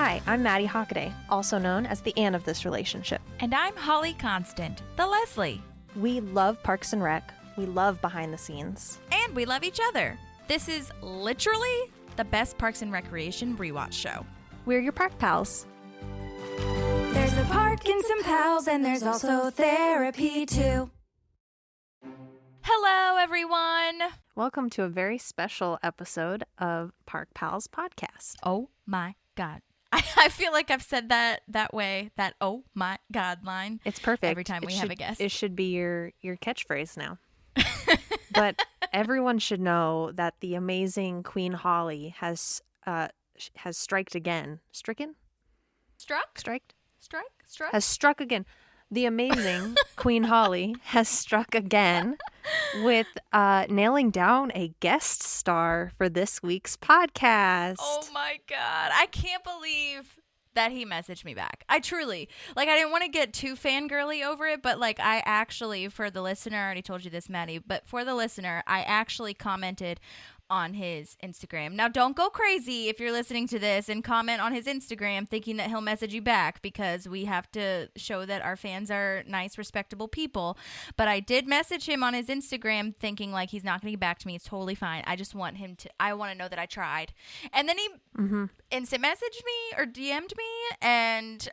Hi, I'm Maddie Hockaday, also known as the Anne of this relationship. And I'm Holly Constant, the Leslie. We love Parks and Rec. We love behind the scenes. And we love each other. This is literally the best Parks and Recreation rewatch show. We're your park pals. There's a park and some pals, and there's also therapy too. Hello, everyone. Welcome to a very special episode of Park Pals Podcast. Oh my God. I feel like I've said that way, that oh my God line. It's perfect. Every time we have a guest. It should be your catchphrase now. But everyone should know that the amazing Queen Holly has striked again. Stricken? Struck? Striked? Struck? Struck? Has struck again. The amazing Queen Holly has struck again with nailing down a guest star for this week's podcast. Oh my God. I can't believe that he messaged me back. I truly, I didn't want to get too fangirly over it, but I actually, for the listener, I already told you this, Maddie, but for the listener, I actually commented on his Instagram. Now, don't go crazy if you're listening to this and comment on his Instagram thinking that he'll message you back, because we have to show that our fans are nice, respectable people. But I did message him on his Instagram thinking he's not going to get back to me. It's totally fine. I just want him to, I want to know that I tried. And then he instant messaged me or DM'd me, and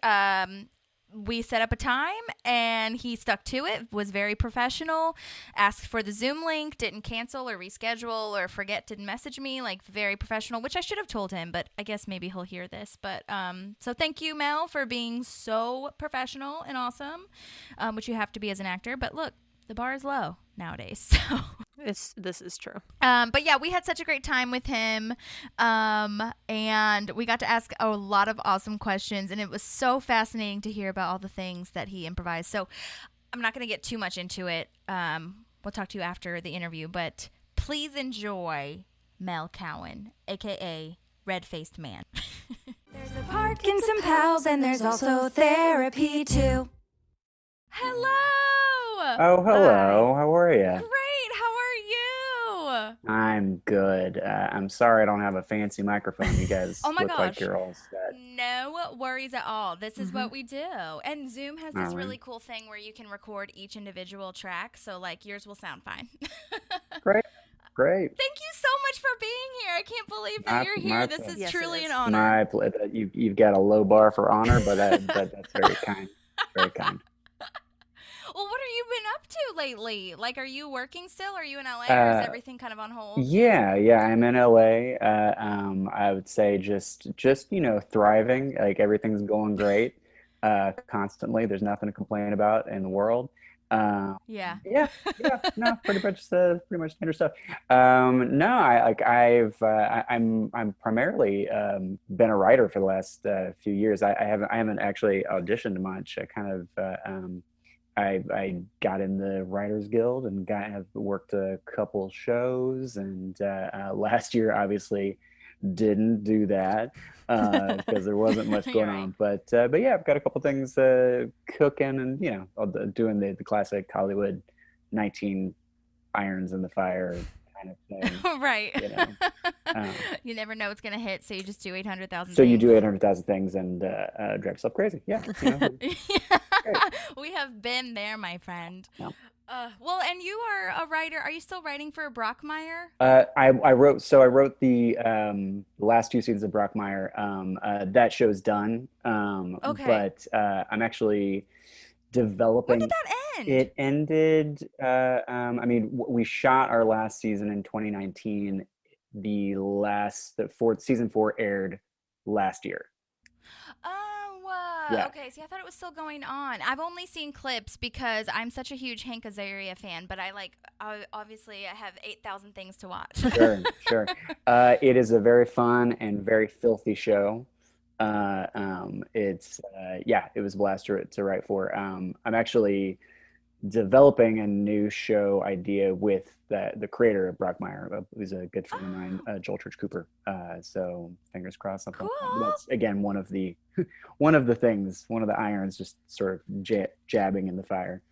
we set up a time, and he stuck to it, was very professional, asked for the Zoom link, didn't cancel or reschedule or forget to message me, very professional, which I should have told him, but I guess maybe he'll hear this. But so thank you, Mel, for being so professional and awesome, which you have to be as an actor. But look, the bar is low nowadays, so... This is true. But yeah, we had such a great time with him, and we got to ask a lot of awesome questions, and it was so fascinating to hear about all the things that he improvised. So I'm not going to get too much into it. We'll talk to you after the interview, but please enjoy Mel Cowan, a.k.a. Red-Faced Man. There's a park and some pals, and there's also therapy too. Hello! Oh, hello. Hi. How are you? Great! How are you? I'm good. I'm sorry I don't have a fancy microphone. You guys Oh my look like gosh. you're all set. No worries at all. This is what we do. And Zoom has this All right. really cool thing where you can record each individual track. So, yours will sound fine. Great. Thank you so much for being here. I can't believe that you're here. This is Yes, it truly is. an honor. My pleasure. You've got a low bar for honor, but that's very kind. Very kind. Well, what have you been up to lately? Are you working still? Are you in LA, or is everything kind of on hold? Yeah. I'm in LA. I would say just thriving. Everything's going great. Constantly. There's nothing to complain about in the world. Yeah. Yeah, no, pretty much standard stuff. No, I'm primarily been a writer for the last few years. I haven't actually auditioned much. I got in the Writers Guild and have worked a couple shows, and last year obviously didn't do that because there wasn't much going Right. on. But yeah, I've got a couple things cooking, and doing the classic Hollywood 19 irons in the fire kind of thing. Right. Um, You never know what's going to hit, so you just do 800,000 so you things. do 800,000 things and drive yourself crazy. Yeah. We have been there, my friend. Yeah. Well, and you are a writer. Are you still writing for Brockmire? I wrote the last 2 seasons of Brockmire. That show's done. Okay. But I'm actually developing. When did that end? It ended. We shot our last season in 2019. Season 4 aired last year. Oh, Yeah. okay. See, I thought it was still going on. I've only seen clips because I'm such a huge Hank Azaria fan, but I obviously I have 8,000 things to watch. Sure. It is a very fun and very filthy show. It was a blast to write for. I'm actually developing a new show idea with the creator of Brockmire, who's a good friend of mine, Joel Church Cooper. So fingers crossed. Something. Cool. That's again one of the things, one of the irons, just sort of jabbing in the fire.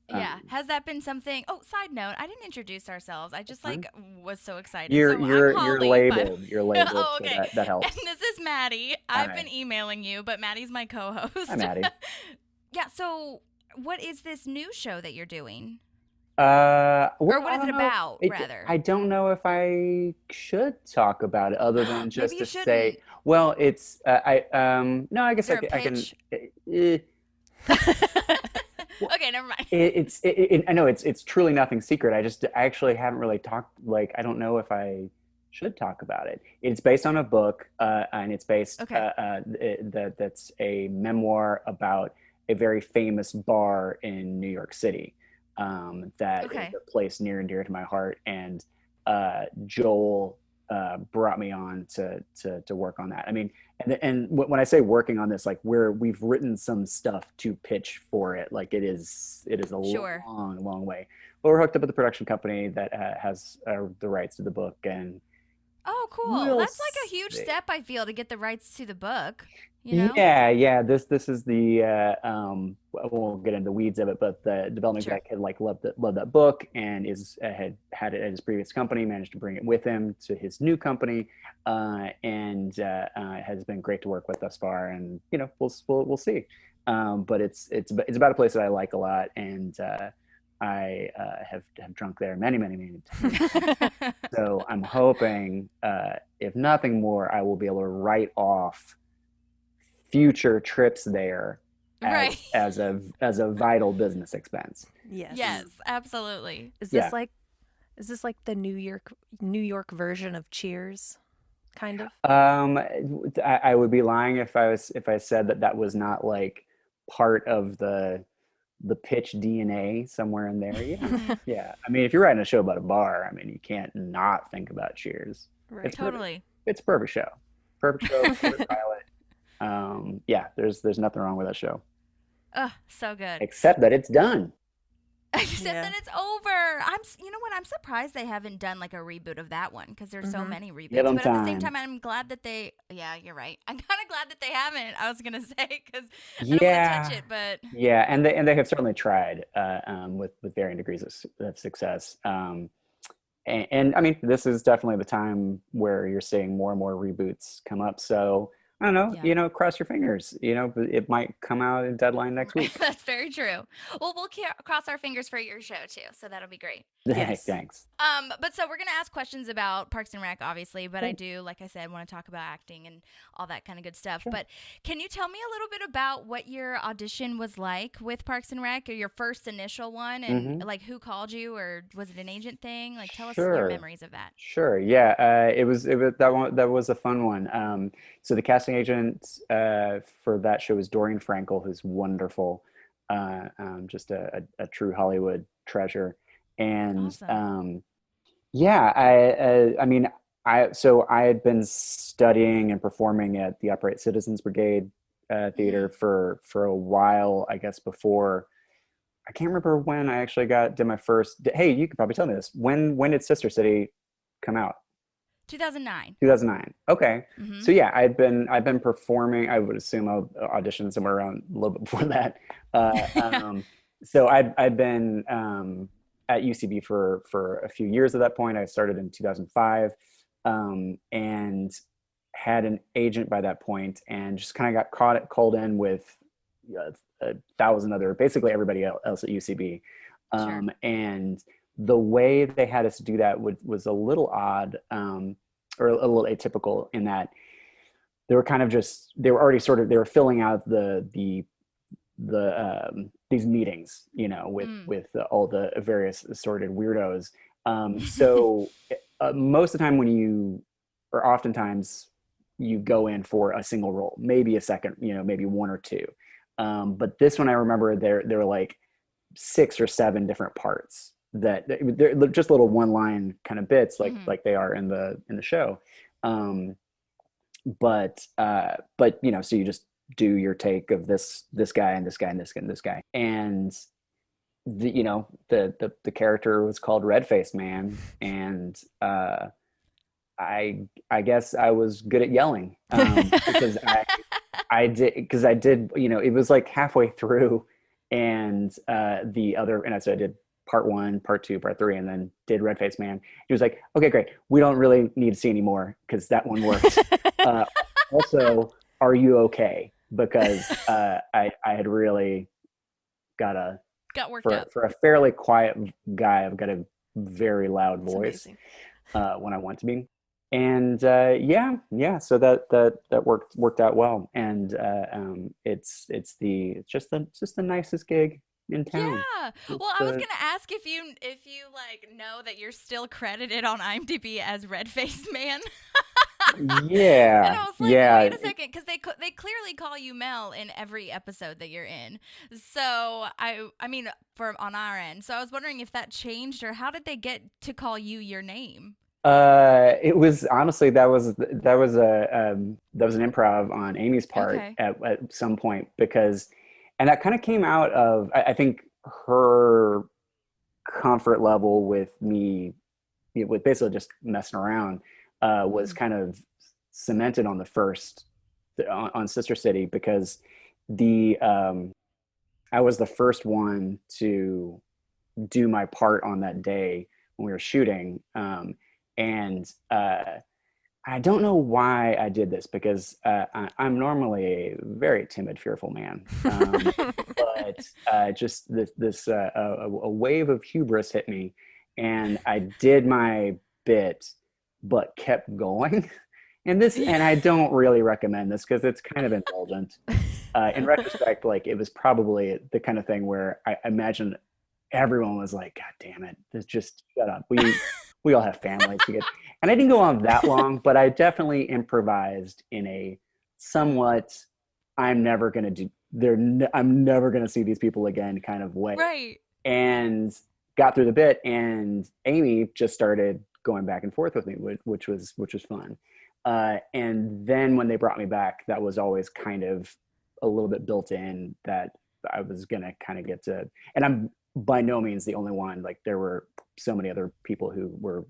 Yeah. Has that been something? Oh, side note, I didn't introduce ourselves. I just Fine. like was so excited. You're So I'm you're you're Holly, by labeled. You're labeled, Oh, so okay. that And helps. this is Maddie. All I've right. been emailing you, but Maddie's my Hi, co-host. Maddie. Yeah, so what is this new show that you're doing? Well, Or what I is it don't know. about, rather? I don't know if I should talk about it other than Maybe just you to say, shouldn't. well, it's no, I Is guess there a I can. pitch? Uh, well, Okay, never mind. I know it's truly nothing secret. I actually haven't really talked. Like, I don't know if I should talk about it. It's based on a book, and it's based Okay. that's a memoir about a very famous bar in New York City. That is Okay. a place near and dear to my heart, and Joel brought me on to work on that. I mean, and when I say working on this, like we've written some stuff to pitch for it. Like it is a Sure. long way. But we're hooked up with the production company that has the rights to the book, and Oh, cool. we'll That's like a huge see. step, I feel, to get the rights to the book, you know? Yeah. This is the I won't get into the weeds of it, but the development Sure. exec had like loved that book and is had it at his previous company, managed to bring it with him to his new company, and it has been great to work with thus far. And we'll see. But it's about a place that I like a lot, and I have drunk there many times. So I'm hoping, if nothing more, I will be able to write off future trips there Right. as a vital business expense. Yes. Yes, absolutely. Is Yeah. this like the New York version of Cheers, kind of? I would be lying if I said that was not like part of the pitch DNA somewhere in there. Yeah. Mhm. Yeah. I mean, if you're writing a show about a bar, I mean, you can't not think about Cheers. Right. It's perfect. Totally. It's a perfect show. Perfect show, perfect pilot. Yeah, there's nothing wrong with that show, Ugh, so good. except that it's done. Except Yeah. that it's over. You know what? I'm surprised they haven't done like a reboot of that one because there's so Mhm. many reboots. Give them But at the same time. time, I'm glad that they. Yeah, you're right. I'm kind of glad that they haven't. I was gonna say because I don't want to Yeah, touch it, but yeah, and they have certainly tried with varying degrees of success. And I mean, this is definitely the time where you're seeing more and more reboots come up. So I don't know, yeah. cross your fingers. It might come out in deadline next week. That's very true. Well, we'll cross our fingers for your show too, so that'll be great. Yes. Thanks. But so we're gonna ask questions about Parks and Rec, obviously. But I Cool. do, like I said, want to talk about acting and all that kind of good stuff. Sure. But can you tell me a little bit about what your audition was like with Parks and Rec, or your first initial one, and Mhm. like who called you, or was it an agent thing? Like, tell us your Sure. memories of that. Sure. Yeah. It was that was a fun one. So the casting agent for that show was Dorian Frankel, who's wonderful, just a true Hollywood treasure. And Awesome. yeah, I mean, I had been studying and performing at the Upright Citizens Brigade theater for a while, I guess, before. I can't remember when I actually did my first. Hey, you could probably tell me this. When did Sister City come out? 2009. 2009. Okay. Mm-hmm. So yeah, I've been performing. I would assume I auditioned somewhere around a little bit before that. So I've been at UCB for a few years at that point. I started in 2005, and had an agent by that point, and just kind of got called in with a thousand other, basically everybody else at UCB. Sure. And the way they had us do that was a little odd, or a little atypical, in that they were already they were filling out these meetings, with all the various assorted weirdos. So most of the time or oftentimes you go in for a single role, maybe a second, maybe one or two. But this one, I remember there were like 6 or 7 different parts that they're just little one line kind of bits, like they are in the show. But so you just do your take of this guy and this guy and this guy and this guy, and the character was called Red-Faced Man, and I guess I was good at yelling, because I did, it was like halfway through, and the other, and so I did part one, part two, part three, and then did Red Face Man. He was like, okay, great. We don't really need to see any more because that one worked. Also, are you okay? Because I had really got worked up. For a fairly quiet guy, I've got a very loud voice when I want to be. And so that worked out well. And it's just the nicest gig in town. Yeah. Well, I was gonna ask if you like know that you're still credited on IMDb as Red Face Man. Yeah. And I was like, wait a second, because they clearly call you Mel in every episode that you're in. So I mean, on our end. So I was wondering if that changed, or how did they get to call you your name? It was honestly that was an improv on Amy's part at some point, because, and that kind of came out of, I think, her comfort level with me, with basically just messing around, was kind of cemented on on Sister City, because I was the first one to do my part on that day when we were shooting. And I don't know why I did this, because I'm normally a very timid, fearful man. But just a wave of hubris hit me, and I did my bit, but kept going. And I don't really recommend this because it's kind of indulgent. In retrospect, like, it was probably the kind of thing where I imagine everyone was like, God damn it, just shut up. We all have families to get. And I didn't go on that long, but I definitely improvised in a somewhat, I'm never going to see these people again kind of way. Right. And got through the bit, and Amy just started going back and forth with me, which was fun. And then when they brought me back, that was always kind of a little bit built in, that I was going to kind of get to, and I'm by no means the only one. Like, there were so many other people who were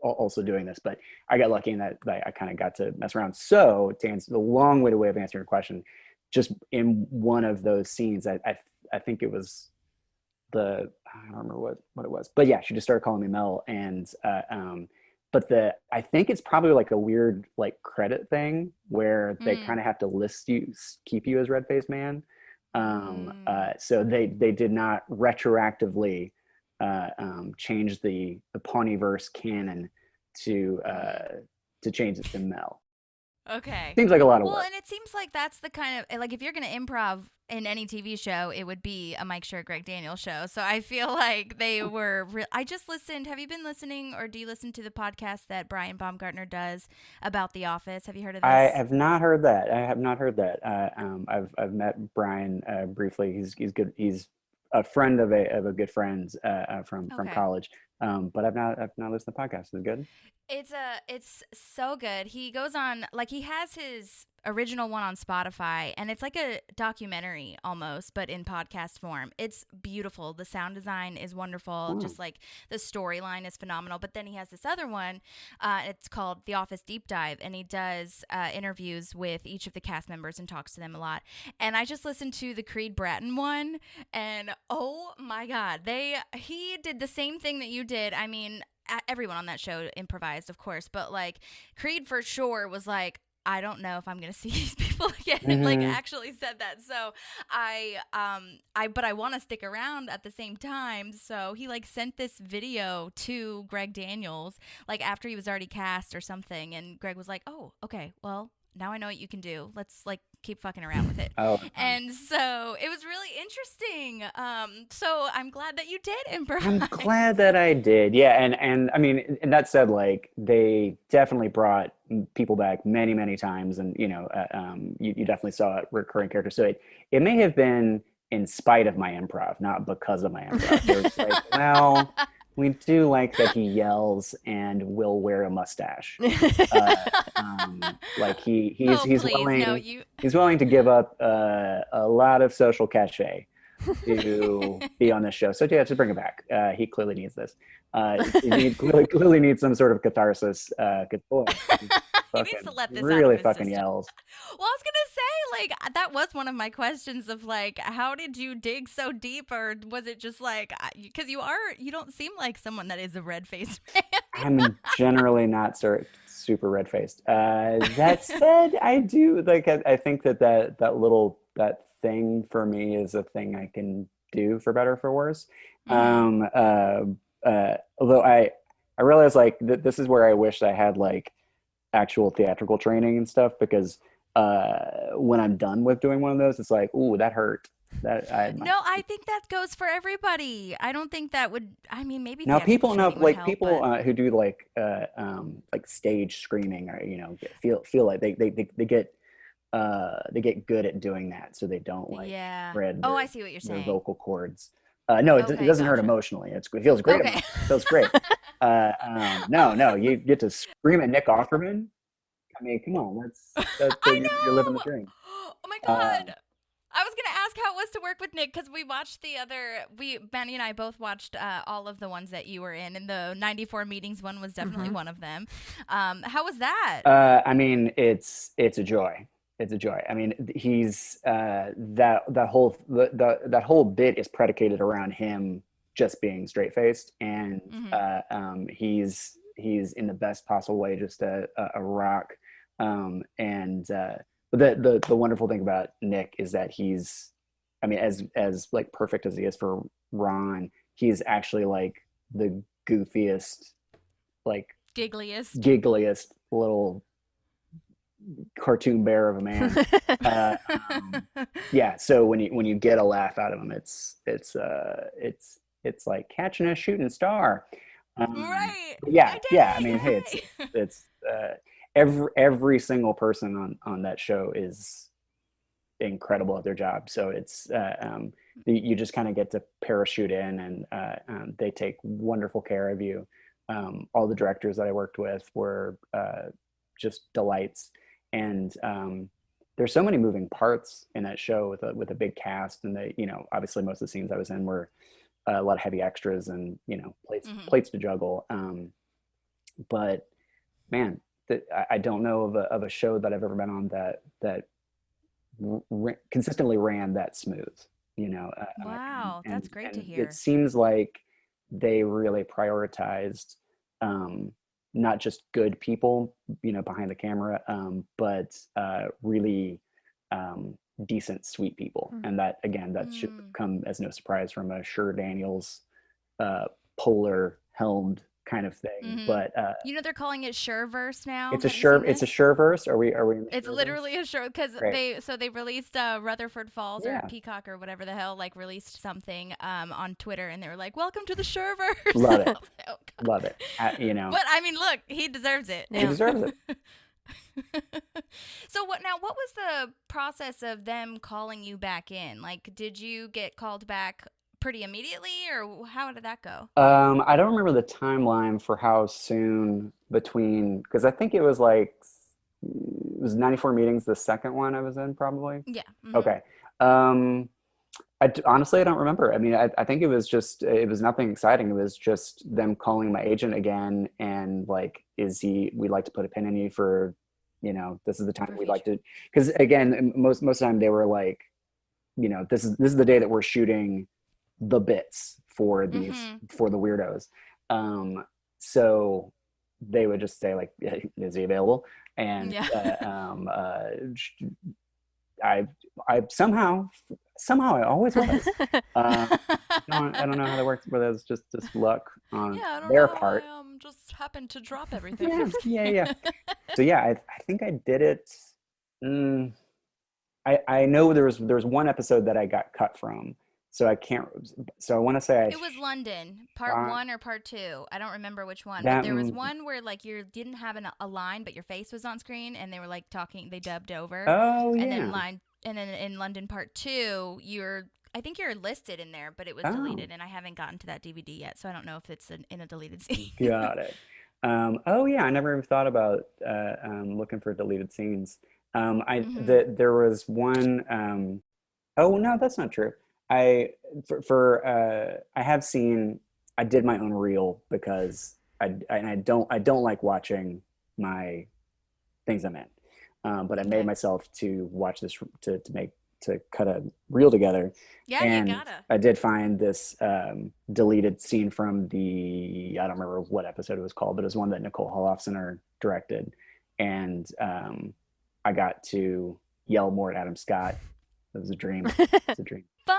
also doing this, but I got lucky in that I kind of got to mess around. So to answer the long way of answering your question, just in one of those scenes, I think it was I don't remember what it was, but yeah, she just started calling me Mel. And but I think it's probably like a weird like credit thing where they kind of have to keep you as Red Face Man. So they did not retroactively change the Pawneeverse canon to change it to Mel. Okay. Seems like a lot of work. Well, and it seems like that's the kind of, like, if you're going to improv in any TV show, it would be a Mike Schur, Greg Daniels show. So I feel like they were I just listened. Have you been listening, or do you listen to the podcast that Brian Baumgartner does about The Office? Have you heard of this? I have not heard that. I've met Brian briefly. He's good. He's a friend of a good friend from college. But I've not listened to the podcast. Is it good? It's so good. He goes on, like, he has his original one on Spotify, and it's like a documentary almost, but in podcast form. It's beautiful. The sound design is wonderful. Just like the storyline is phenomenal. But then he has this other one. It's called The Office Deep Dive, and he does interviews with each of the cast members and talks to them a lot. And I just listened to the Creed Bratton one, and oh my God, he did the same thing that you did. I mean, everyone on that show improvised, of course, but like Creed for sure was like, I don't know if I'm gonna see these people again. Like, actually said that. So but I want to stick around at the same time. So he like sent this video to Greg Daniels, like after he was already cast or something, and Greg was like, "Oh, okay, well, now I know what you can do. Let's like keep fucking around with it." And so it was really interesting. So I'm glad that you did improvise. I'm glad that I did. Yeah. And I mean, and that said, like, they definitely brought people back many, many times. And, you definitely saw a recurring character. So it may have been in spite of my improv, not because of my improv. It was like, well, we do like that he yells and will wear a mustache. Like he's willing to give up a lot of social cachet to be on this show. So yeah, to bring it back, he clearly needs this. He clearly needs some sort of catharsis. Good boy. He needs to let this really out of his fucking system. yells. Well, I was gonna say, like that was one of my questions of like, how did you dig so deep, or was it just like, because you don't seem like someone that is a red-faced man. I'm generally not super red-faced. That said, I do like. I think that thing for me is a thing I can do for better or for worse. Mm-hmm. Although I realize like this is where I wish I had like actual theatrical training and stuff because when I'm done with doing one of those, it's like, ooh, that hurt. That I No, I think that goes for everybody. I don't think that would. I mean, maybe Now theatrical people know training would like help, people but who do like stage screaming or feel like they get good at doing that so they don't like yeah. shred Oh, I see what you're their saying. vocal cords. No, it Okay, doesn't hurt gotcha. emotionally. It feels great. Okay. Emotionally. It feels great. No, you get to scream at Nick Offerman. I mean, come on, I you're living the know. dream. Oh my Uh, god. I was gonna ask how it was to work with Nick because we watched Manny and I both watched all of the ones that you were in, and the 94 meetings one was definitely one of them. How was that? I mean, it's a joy. It's a joy. I mean, he's that whole bit is predicated around him just being straight faced, and Mm-hmm. he's in the best possible way, just a rock. And but the wonderful thing about Nick is that I mean, as like perfect as he is for Ron, he's actually like the goofiest, like Giggliest. giggliest little cartoon bear of a man. Uh, yeah, so when you get a laugh out of him, it's like catching a shooting star. Right. Yeah, I yeah. I did mean, hey, it. Yay. it's every single person on that show is incredible at their job. So you just kind of get to parachute in, and they take wonderful care of you. All the directors that I worked with were just delights, and there's so many moving parts in that show with a big cast, and obviously most of the scenes I was in were a lot of heavy extras and Mhm. plates to juggle. But man, I don't know of a show that I've ever been on that consistently ran that smooth. Wow, that's great to And it hear. seems like they really prioritized um, not just good people, behind the camera, but really decent, sweet people. And that again, that should Mm. come as no surprise from a Sher Daniels uh, polar helmed kind of thing. Mm-hmm. But They're calling it Sureverse now. it's a Have you seen It's a this? Sureverse. Are we in the It's Sureverse? literally a show because Great. they released Rutherford Falls or Yeah. Peacock or whatever the hell like released something on Twitter, and they were like, "Welcome to the Sureverse." Love I it. was like, oh god. Love it. But I mean, look, he deserves it. He deserves it. So what was the process of them calling you back in? Like, did you get called back pretty immediately, or how did that go? I don't remember the timeline for how soon between, because I think it was 94 meetings, the second one I was in, probably. Yeah. Mm-hmm. Okay. Um, honestly, I don't remember. I mean, I think it was nothing exciting. It was just them calling my agent again and like, we'd like to put a pin in you for, this is the time For we'd like future. to, because again, most of the time they were like, this is the day that we're shooting the bits for Mm-hmm. the weirdos. So they would just say like, yeah, is he available? And Yeah. I somehow I always was. I don't know how that works, whether it's just luck on Yeah, I don't their know. part. I just happened to drop everything. Yeah, yeah. So yeah, I think I did it. Mm, I know there was one episode that I got cut from, so I can't. So I want to say I It was London, part shot 1 or part 2. I don't remember which one, but that. there was one where like you didn't have a line, but your face was on screen, and they were like talking. They dubbed over, Oh and then yeah. in London part 2, I think you're listed in there, but it was Oh, deleted, and I haven't gotten to that DVD yet, so I don't know if it's in a deleted scene. got it. Oh yeah, I never even thought about looking for deleted scenes. Hmm. There was one. Oh no, that's not true. I I have seen. I did my own reel because I don't like watching my things I'm in. but I Okay. made myself to watch this to cut a reel together. Yeah, you And gotta. I did find this deleted scene from I don't remember what episode it was called, but it was one that Nicole Holofcener directed. And I got to yell more at Adam Scott. It was a dream. It's a dream. Fun.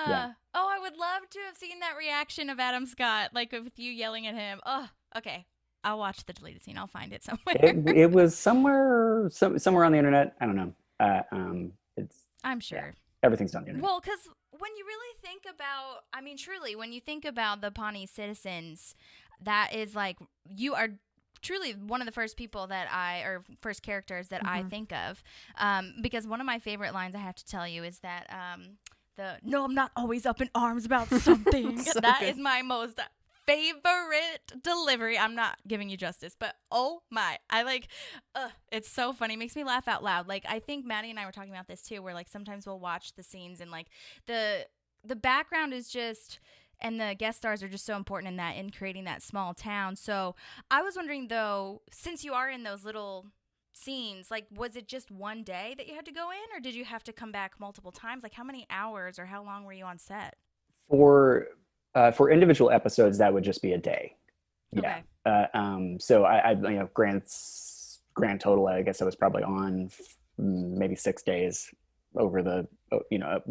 Yeah. Oh, I would love to have seen that reaction of Adam Scott, like with you yelling at him. Oh, okay. I'll watch the deleted scene. I'll find it somewhere. It was somewhere on the internet. I don't know. It's I'm sure. everything's on the internet. Well, because when you really think about, I mean, truly, when you think about the Pawnee citizens, that is like, you are truly one of the first people or first characters that I think of. Because one of my favorite lines, I have to tell you, is that no, I'm not always up in arms about something. So That good. is my most favorite delivery. I'm not giving you justice, but oh my, it's so funny. It makes me laugh out loud. Like, I think Maddie and I were talking about this too, where like sometimes we'll watch the scenes and like the background is just, and the guest stars are just so important in creating that small town. So I was wondering though, since you are in those little scenes, like, was it just one day that you had to go in, or did you have to come back multiple times? Like, how many hours or how long were you on set? For individual episodes, that would just be a day. Yeah. Okay. So I grand total, I guess I was probably on maybe 6 days over the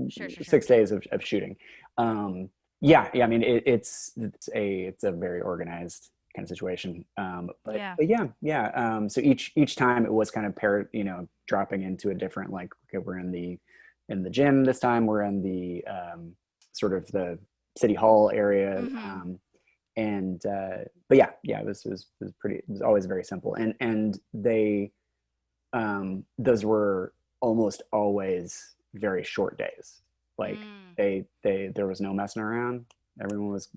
Sure. 6 days of shooting. Yeah. I mean, it's a very organized kind of situation. But yeah. So each time it was kind of dropping into a different, like, okay, we're in the gym this time. We're in the sort of the city hall area. But yeah, it was always very simple. And they, those were almost always very short days. Like there was no messing around. Everyone was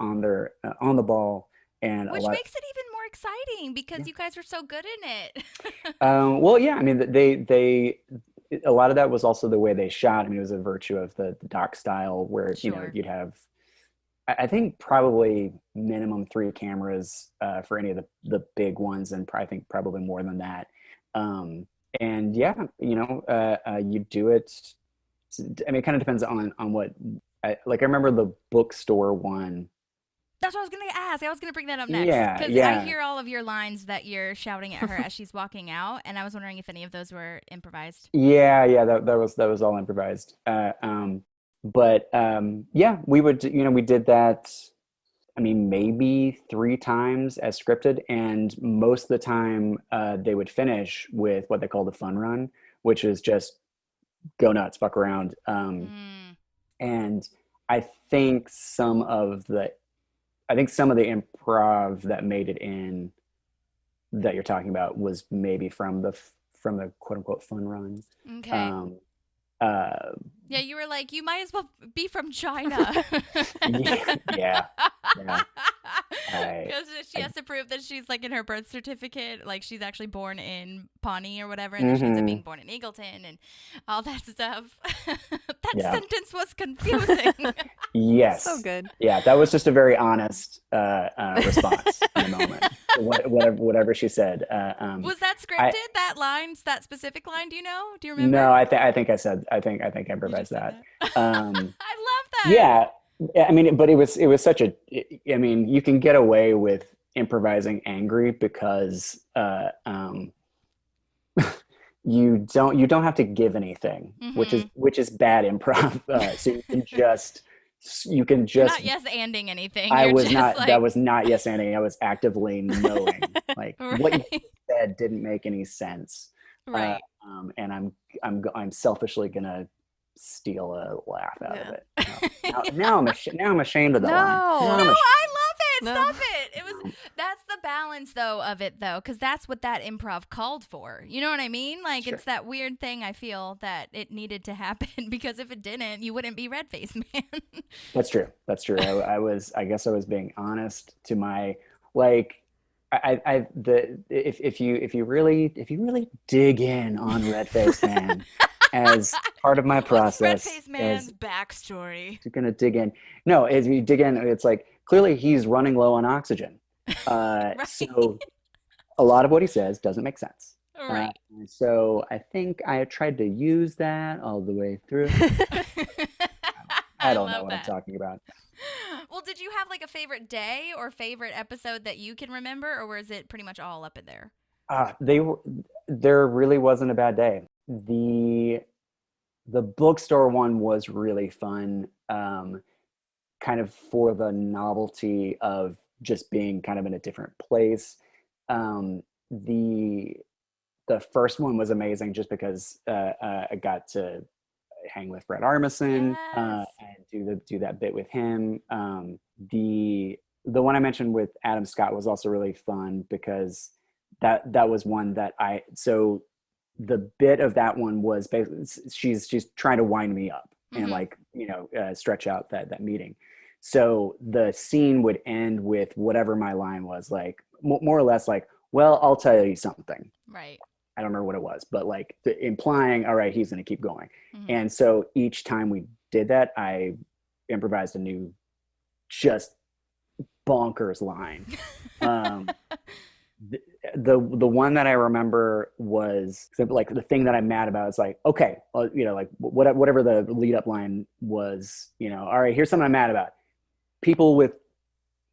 on the ball. And which makes it even more exciting because you guys are so good in it. Well, yeah, I mean, a lot of that was also the way they shot. I mean, it was a virtue of the doc style where, you'd have, I think probably minimum 3 cameras for any of the big ones. And I think probably more than that. And yeah, you do it. I mean, it kind of depends on what, I remember the bookstore one. That's what I was going to ask. I was going to bring that up next. Because I hear all of your lines that you're shouting at her as she's walking out, and I was wondering if any of those were improvised. Yeah, that was all improvised. But yeah, we did that. I mean, maybe 3 times as scripted, and most of the time they would finish with what they call the fun run, which is just go nuts, fuck around. And I think some of the improv that made it in that you're talking about was maybe from the quote unquote fun run. Okay. Yeah, you were like, you might as well be from China. yeah. Because she has to prove that she's like in her birth certificate, like she's actually born in Pawnee or whatever, and then she ends up being born in Eagleton and all that stuff. That sentence was confusing. Yes. So good. Yeah, that was just a very honest response in the moment. Whatever she said. Was that scripted? That specific line? Do you remember? No, I think I improvised that. I love that. Yeah. I mean, but it was such a, I mean, you can get away with improvising angry because you don't have to give anything, which is bad improv. So you can just not yes-anding anything. That was not yes-anding. I was actively knowing like what you said didn't make any sense. Right. And I'm selfishly gonna steal a laugh out of it. Now I'm ashamed of that line. I love it. No. Stop it. That's the balance though of it though, because that's what that improv called for. You know what I mean? Like It's that weird thing. I feel that it needed to happen because if it didn't, you wouldn't be Red-Faced Man. That's true. I guess I was being honest to my like. If you really dig in on Red-Faced Man as part of my process, Red-Faced Man's backstory. You're gonna dig in. No, as you dig in, it's like clearly he's running low on oxygen. Right. So a lot of what he says doesn't make sense. Right. So I think I tried to use that all the way through. I I don't know love what I'm that. talking about. Well, did you have like a favorite day or favorite episode that you can remember, or was it pretty much all up in there? They were there really wasn't a bad day. The bookstore one was really fun, kind of for the novelty of just being kind of in a different place. Um, the the first one was amazing just because I got to hang with Brett Armisen Yes. and do that bit with him. The the one I mentioned with Adam Scott was also really fun because that was one that I so the bit of that one was basically she's trying to wind me up and Mm-hmm. like stretch out that meeting. So the scene would end with whatever my line was, like more or less like, well, I'll tell you something. Right. I don't remember what it was, but like implying, all right, he's going to keep going. Mm-hmm. And so each time we did that, I improvised a new, just bonkers line. Um, the one that I remember was like the thing that I'm mad about is like, okay, like whatever the lead up line was, all right, here's something I'm mad about. People with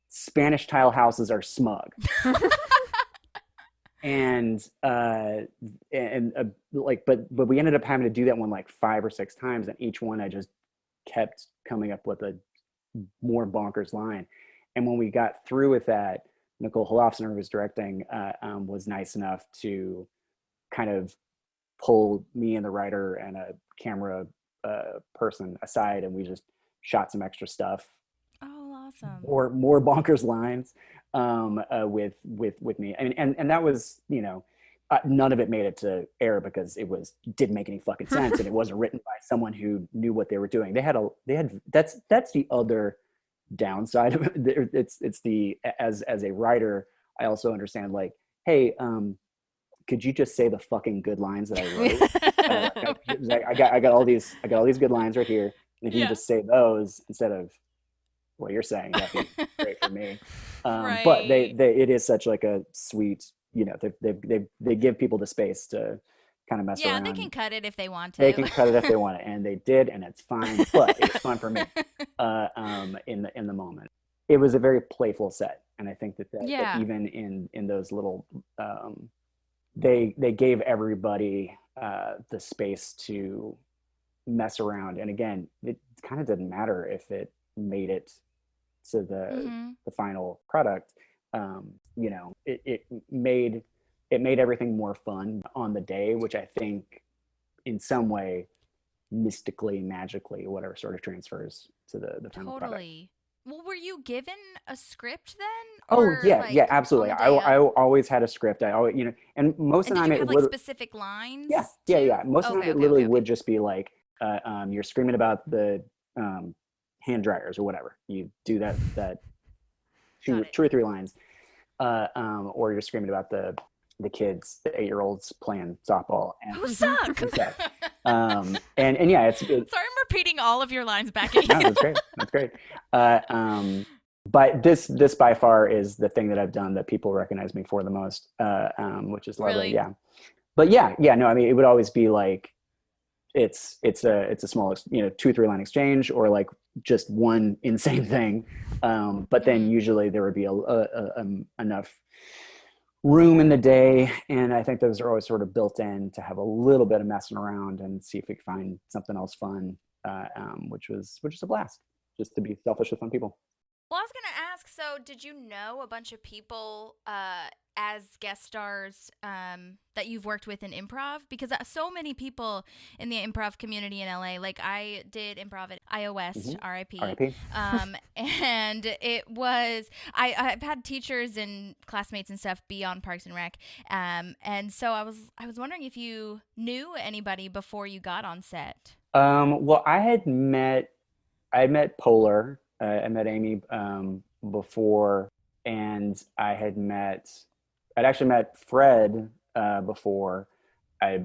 Spanish tile houses are smug. And like but we ended up having to do that one like 5 or 6 times, and each one I just kept coming up with a more bonkers line. And when we got through with that, Nicole Holofcener, who was directing, was nice enough to kind of pull me and the writer and a camera person aside, and we just shot some extra stuff, Oh, awesome. or more bonkers lines, with me. And that was, none of it made it to air because didn't make any fucking sense, and it wasn't written by someone who knew what they were doing. That's the other downside of it. It's the as a writer, I also understand, like, hey, could you just say the fucking good lines that I wrote? I got all these good lines right here, and if you can just say those instead of what you're saying, that'd be great for me. Right. But it is such like a sweet, they give people the space to kind of mess around. Yeah, they can cut it if they want to. They can cut it if they want to, and they did, and it's fine. But it was fun for me in the moment. It was a very playful set, and I think that even in those little, they gave everybody the space to mess around. And again, it kind of didn't matter if it made it to the final product. It made everything more fun on the day, which I think in some way, mystically, magically, whatever, sort of transfers to the final product. Totally. Well, were you given a script then? Oh Or, yeah, like, yeah, absolutely. on the I day of? always had a script. I always, and most of And the did time you it have like literally, specific lines? yeah. Most of the time it literally Okay. would just be like, you're screaming about the hand dryers or whatever. You do that two or three lines, or you're screaming about the kids, the 8-year-olds playing softball and Who suck? and stuff. And yeah, it's Sorry, I'm repeating all of your lines back at no, you. that's great. But this by far is the thing that I've done that people recognize me for the most, which is lovely. Really? Yeah. But yeah, no, I mean, it would always be like, it's a small, 2-3 line exchange, or like just one insane thing. But then usually there would be enough room in the day, and I think those are always sort of built in to have a little bit of messing around and see if we can find something else fun, which was a blast, just to be selfish with fun people. Well, I was going to ask, so did you know a bunch of people as guest stars that you've worked with in improv? Because so many people in the improv community in LA, like I did improv at iOS, RIP. RIP. And it was, I've had teachers and classmates and stuff be on Parks and Rec. And so I was wondering if you knew anybody before you got on set. Well, I had met Poehler. I met Amy before, and I'd actually met Fred before. I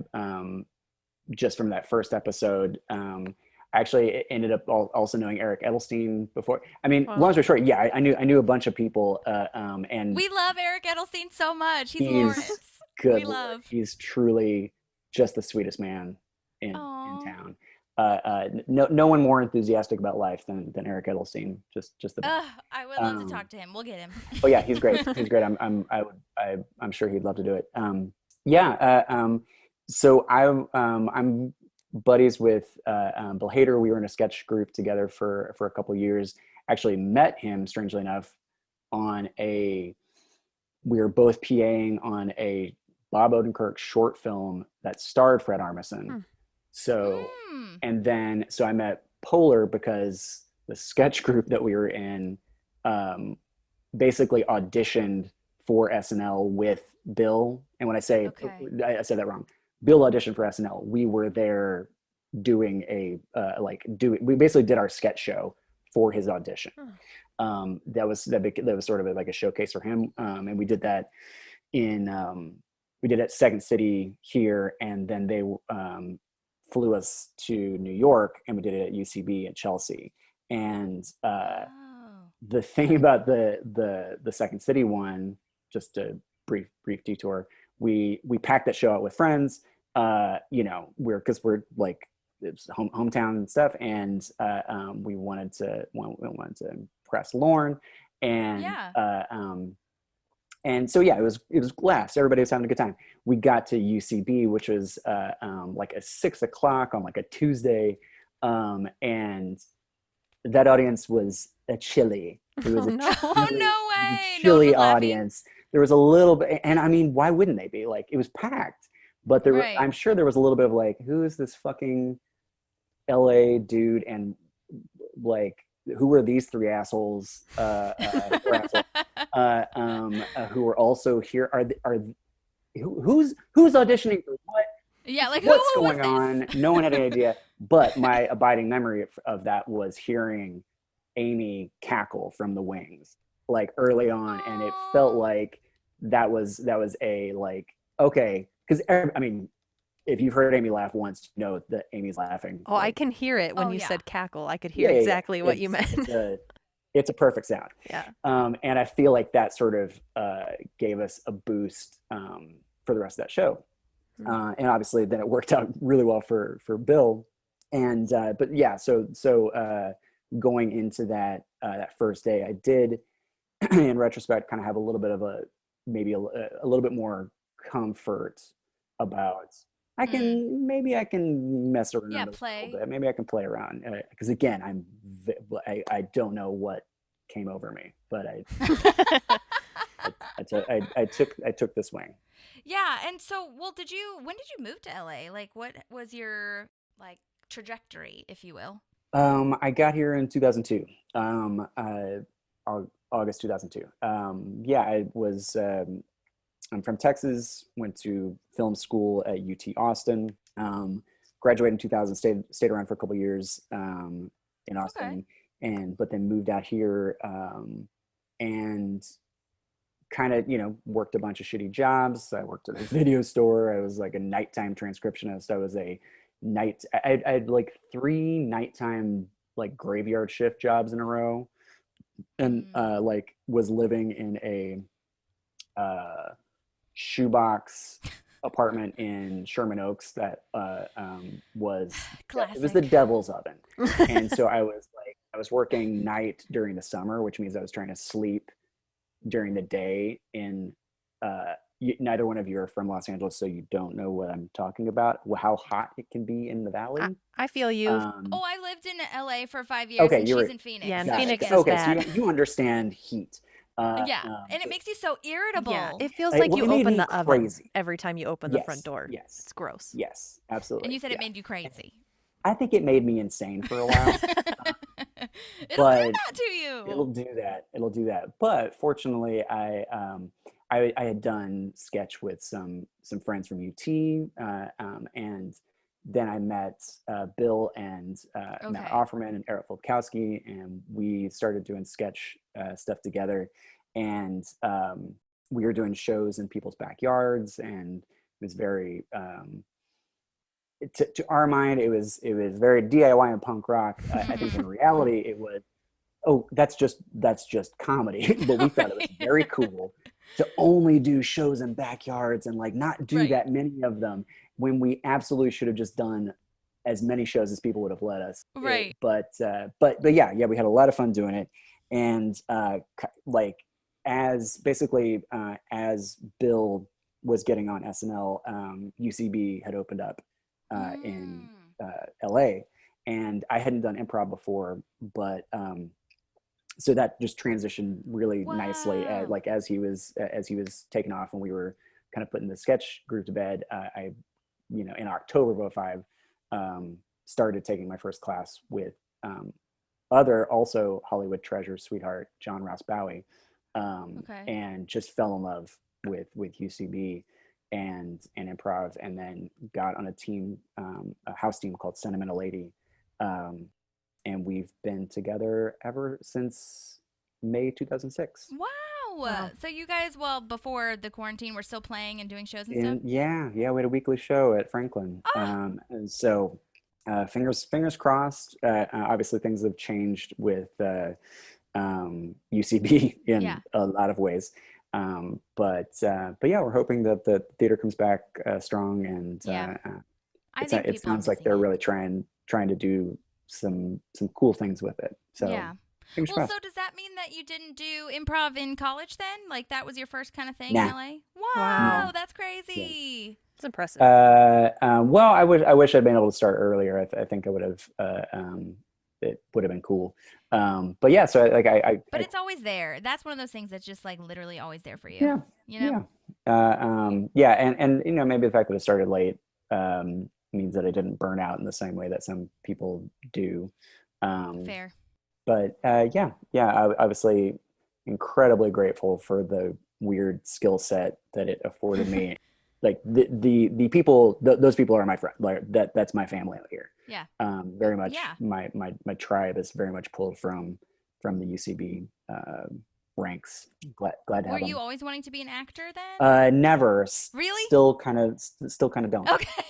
just from that first episode. I actually ended up also knowing Eric Edelstein before. I mean, long story short, yeah, I knew a bunch of people. And we love Eric Edelstein so much. He's Lawrence. good Lord, love. he's truly just the sweetest man in Aw. town. No one more enthusiastic about life than Eric Edelstein. Just the best. I would love to talk to him. We'll get him. Oh yeah, he's great. He's great. I'm sure he'd love to do it. So I'm buddies with Bill Hader. We were in a sketch group together for a couple years. Actually met him, strangely enough, we were both PAing on a Bob Odenkirk short film that starred Fred Armisen. So, and then, so I met Poehler because the sketch group that we were in basically auditioned for SNL with Bill. And when I say, I said that wrong. Bill auditioned for SNL. We were there doing we basically did our sketch show for his audition. That was sort of like a showcase for him. And we did that we did it at Second City here, and then they flew us to New York, and we did it at UCB in Chelsea. And the thing about the Second City one, just a brief detour, we packed that show out with friends. Because we're like, it's hometown and stuff, and we wanted to impress Lauren, and and so it was laughs. Everybody was having a good time. We got to UCB, which was like at 6 o'clock on like a Tuesday, and that audience was a chilly. It was no way, chilly audience. There was a little bit, and I mean, why wouldn't they be? Like, it was packed, but I'm sure there was a little bit of like, who is this fucking LA dude, and like, who are these three assholes? Who are also here? Who's auditioning for what? Yeah, like what's going on? No one had any idea. But my abiding memory of that was hearing Amy cackle from the wings, like early on, and it felt like that was a like, okay, because I mean, if you've heard Amy laugh once, you know that Amy's laughing. Oh, I can hear it when you said cackle. I could hear exactly what you meant. It's a perfect sound. Yeah. And I feel like that sort of gave us a boost for the rest of that show. And obviously then it worked out really well for Bill. And but yeah, so going into that first day, I did, in retrospect, kind of have a little bit of maybe a little bit more comfort about. Maybe I can mess around a little bit. Maybe I can play around, because again, I don't know what came over me, but I took the swing. Yeah, and so when did you move to LA? Like, what was your like trajectory, if you will? I got here in 2002, August 2002. I was. I'm from Texas, went to film school at UT Austin, graduated in 2000, stayed around for a couple of years in Austin, but then moved out here and kind of, worked a bunch of shitty jobs. I worked at a video store. I was like a nighttime transcriptionist. I had like 3 nighttime like graveyard shift jobs in a row, and like was living in a shoebox apartment in Sherman Oaks that was classic. It was the devil's oven. And so I was working night during the summer, which means I was trying to sleep during the day in neither one of you are from Los Angeles, so you don't know what I'm talking about, how hot it can be in the valley. I feel you. I lived in LA for 5 years, and she's in Phoenix. Yeah, Phoenix is bad. So you understand heat. And it makes you so irritable. Yeah, it feels like you open the oven crazy every time you open the front door. Yes. It's gross. Yes, absolutely. And you said it made you crazy. I think it made me insane for a while. It'll do that to you. It'll do that. But fortunately, I had done sketch with some friends from UT, and then I met Bill and Matt Offerman and Eric Filipkowski, and we started doing sketch stuff together. And we were doing shows in people's backyards, and it was very to our mind, it was very DIY and punk rock. I think in reality, it was, that's just comedy. But we thought it was very cool. to only do shows in backyards and like not do Right. that many of them when we absolutely should have just done as many shows as people would have let us. Right. But yeah, we had a lot of fun doing it. And like as basically as Bill was getting on SNL, UCB had opened up in LA, and I hadn't done improv before, but so that just transitioned really nicely. Wow. Like as he was taking off, and we were kind of putting the sketch group to bed. I, in October of '05, started taking my first class with other also Hollywood treasure sweetheart John Ross Bowie, Okay. and just fell in love with UCB and improv, and then got on a team, a house team called Sentimental Lady. And we've been together ever since May 2006. Wow. Wow. So you guys, well, before the quarantine, were still playing and doing shows and And stuff? yeah, we had a weekly show at Franklin. Ah. And so fingers crossed. Obviously, things have changed with UCB in Yeah. a lot of ways. But yeah, we're hoping that the theater comes back strong, and Yeah. I it think people are sounds like missing they're it. really trying to do some cool things with it. So Yeah. fingers Well, crossed. so does that mean that you didn't do improv in college then? Like that was your first kind of thing in Nah. LA? Wow. Wow, that's crazy. It's impressive. Well, I wish I'd been able to start earlier. I think I would have. It would have been cool. But yeah, so But it's always there. That's one of those things that's just like literally always there for you. yeah, You know? yeah, and maybe the fact that it started late means that I didn't burn out in the same way that some people do. Fair. But obviously incredibly grateful for the weird skill set that it afforded me. Like the people, those people are my friend. Like that's my family out here. Yeah. Very much. Yeah. My tribe is very much pulled from the UCB ranks. Glad to Were have you them. always wanting to be an actor then? Never. Really? Still kind of don't. Okay.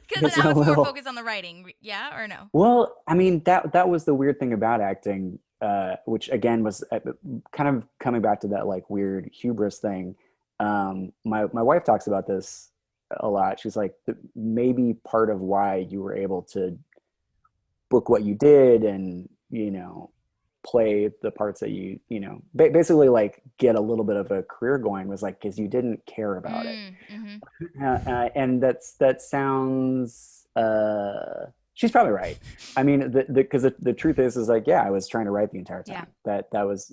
Because it's now a it's more little- focused on the writing, yeah, or no? Well, I mean that was the weird thing about acting, which again was kind of coming back to that like weird hubris thing. My wife talks about this a lot. She's like, maybe part of why you were able to book what you did and play the parts that you basically like get a little bit of a career going was like because you didn't care about it. Mm-hmm. And that sounds she's probably right. I mean, because the truth is like, yeah, I was trying to write the entire time. That was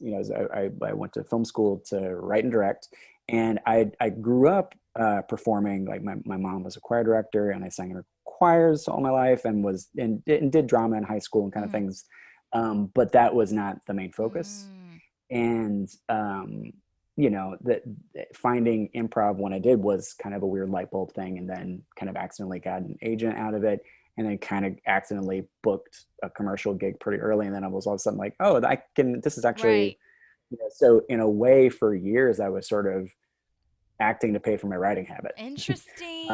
I went to film school to write and direct, and I grew up performing. Like my mom was a choir director, and I sang in her choirs all my life, and did drama in high school and kind of things. But that was not the main focus. And that finding improv when I did was kind of a weird light bulb thing, and then kind of accidentally got an agent out of it, and then kind of accidentally booked a commercial gig pretty early, and then I was all of a sudden like, oh, this is actually so in a way for years I was sort of acting to pay for my writing habit. Interesting.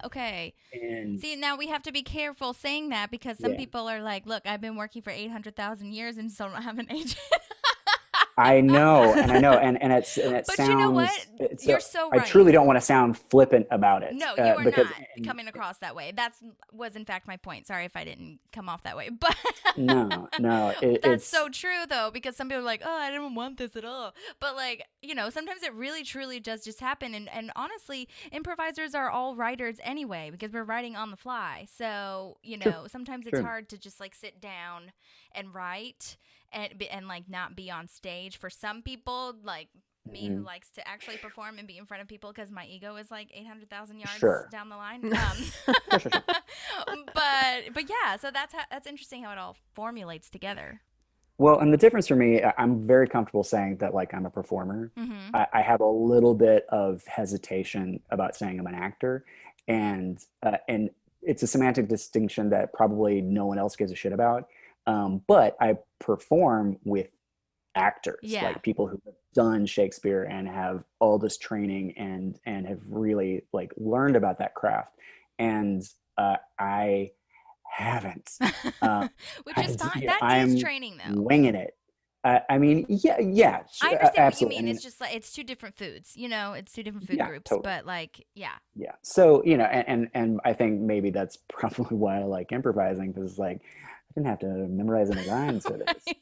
Okay. And see, now we have to be careful saying that because some people are like, look, I've been working for 800,000 years and still don't have an agent. I know, and it but sounds. You know what? You're so right. I truly don't want to sound flippant about it. No, you are not coming across that way. That was in fact my point. Sorry if I didn't come off that way. But no, that's so true though, because some people are like, oh, I didn't want this at all. But like, sometimes it really truly does just happen. And honestly, improvisers are all writers anyway because we're writing on the fly. So sometimes it's hard to just like sit down and write. And like not be on stage for some people like me who likes to actually perform and be in front of people because my ego is like 800,000 yards down the line. But yeah, so that's interesting how it all formulates together. Well, and the difference for me, I'm very comfortable saying that like I'm a performer. Mm-hmm. I have a little bit of hesitation about saying I'm an actor, and it's a semantic distinction that probably no one else gives a shit about. But I perform with actors, like people who have done Shakespeare and have all this training and have really like learned about that craft. And I haven't. Which is fine. That I'm is training though. Winging it. I mean, yeah, I understand what you absolutely. I mean. mean, It's just like it's two different foods, it's two different food yeah, groups, totally. but like, yeah. Yeah. So, and I think maybe that's probably why I like improvising, because like I didn't have to memorize any lines for this.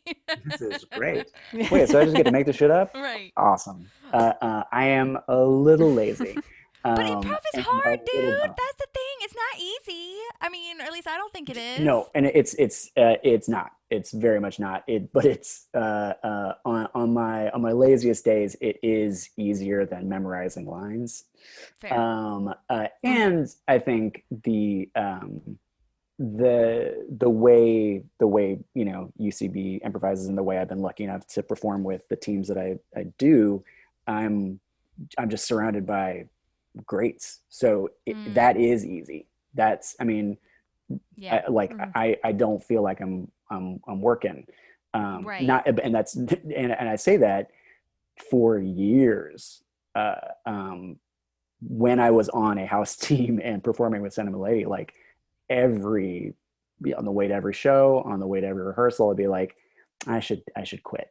This is great. Wait, so I just get to make this shit up? Right. Awesome. I am a little lazy, But improv is and a hard, little dude. dumb. That's the thing. It's not easy. I mean, or at least I don't think it is. No, and it's not. It's very much not. But it's on my laziest days, it is easier than memorizing lines. Fair. And I think the way UCB improvises, and the way I've been lucky enough to perform with the teams that I do, I'm I'm just surrounded by greats. So that is easy. I mean, Yeah. I don't feel like I'm working. Right. Not and that's and I say that for years. When I was on a house team and performing with Sentimental Lady, like every on the way to every show, on the way to every rehearsal, I'd be like, I should quit.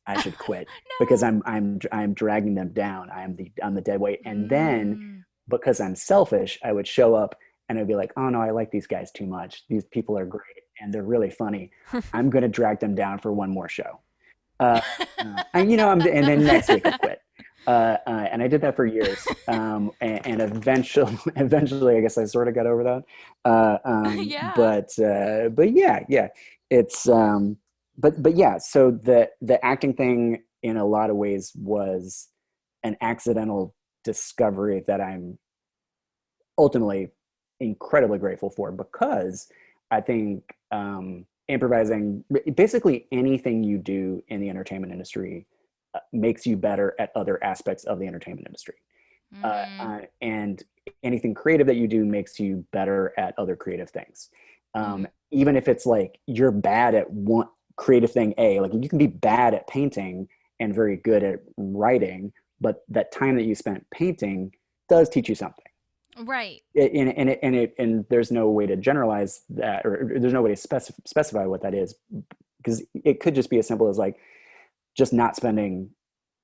I should quit because No. I'm dragging them down. I'm the dead weight. And then Mm. because I'm selfish, I would show up and I'd be like, oh no, I like these guys too much. These people are great and they're really funny. I'm gonna drag them down for one more show. And then next week I'll quit. And I did that for years. And eventually, I guess I sort of got over that. Yeah. But yeah, it's, but yeah, so the acting thing in a lot of ways was an accidental discovery that I'm ultimately incredibly grateful for, because I think improvising, basically anything you do in the entertainment industry, makes you better at other aspects of the entertainment industry. Mm-hmm. And anything creative that you do makes you better at other creative things. Mm-hmm. Even if it's like you're bad at one creative thing, like you can be bad at painting and very good at writing, but that time that you spent painting does teach you something. Right. And there's no way to generalize that, or there's no way to specify what that is, because it could just be as simple as like just not spending,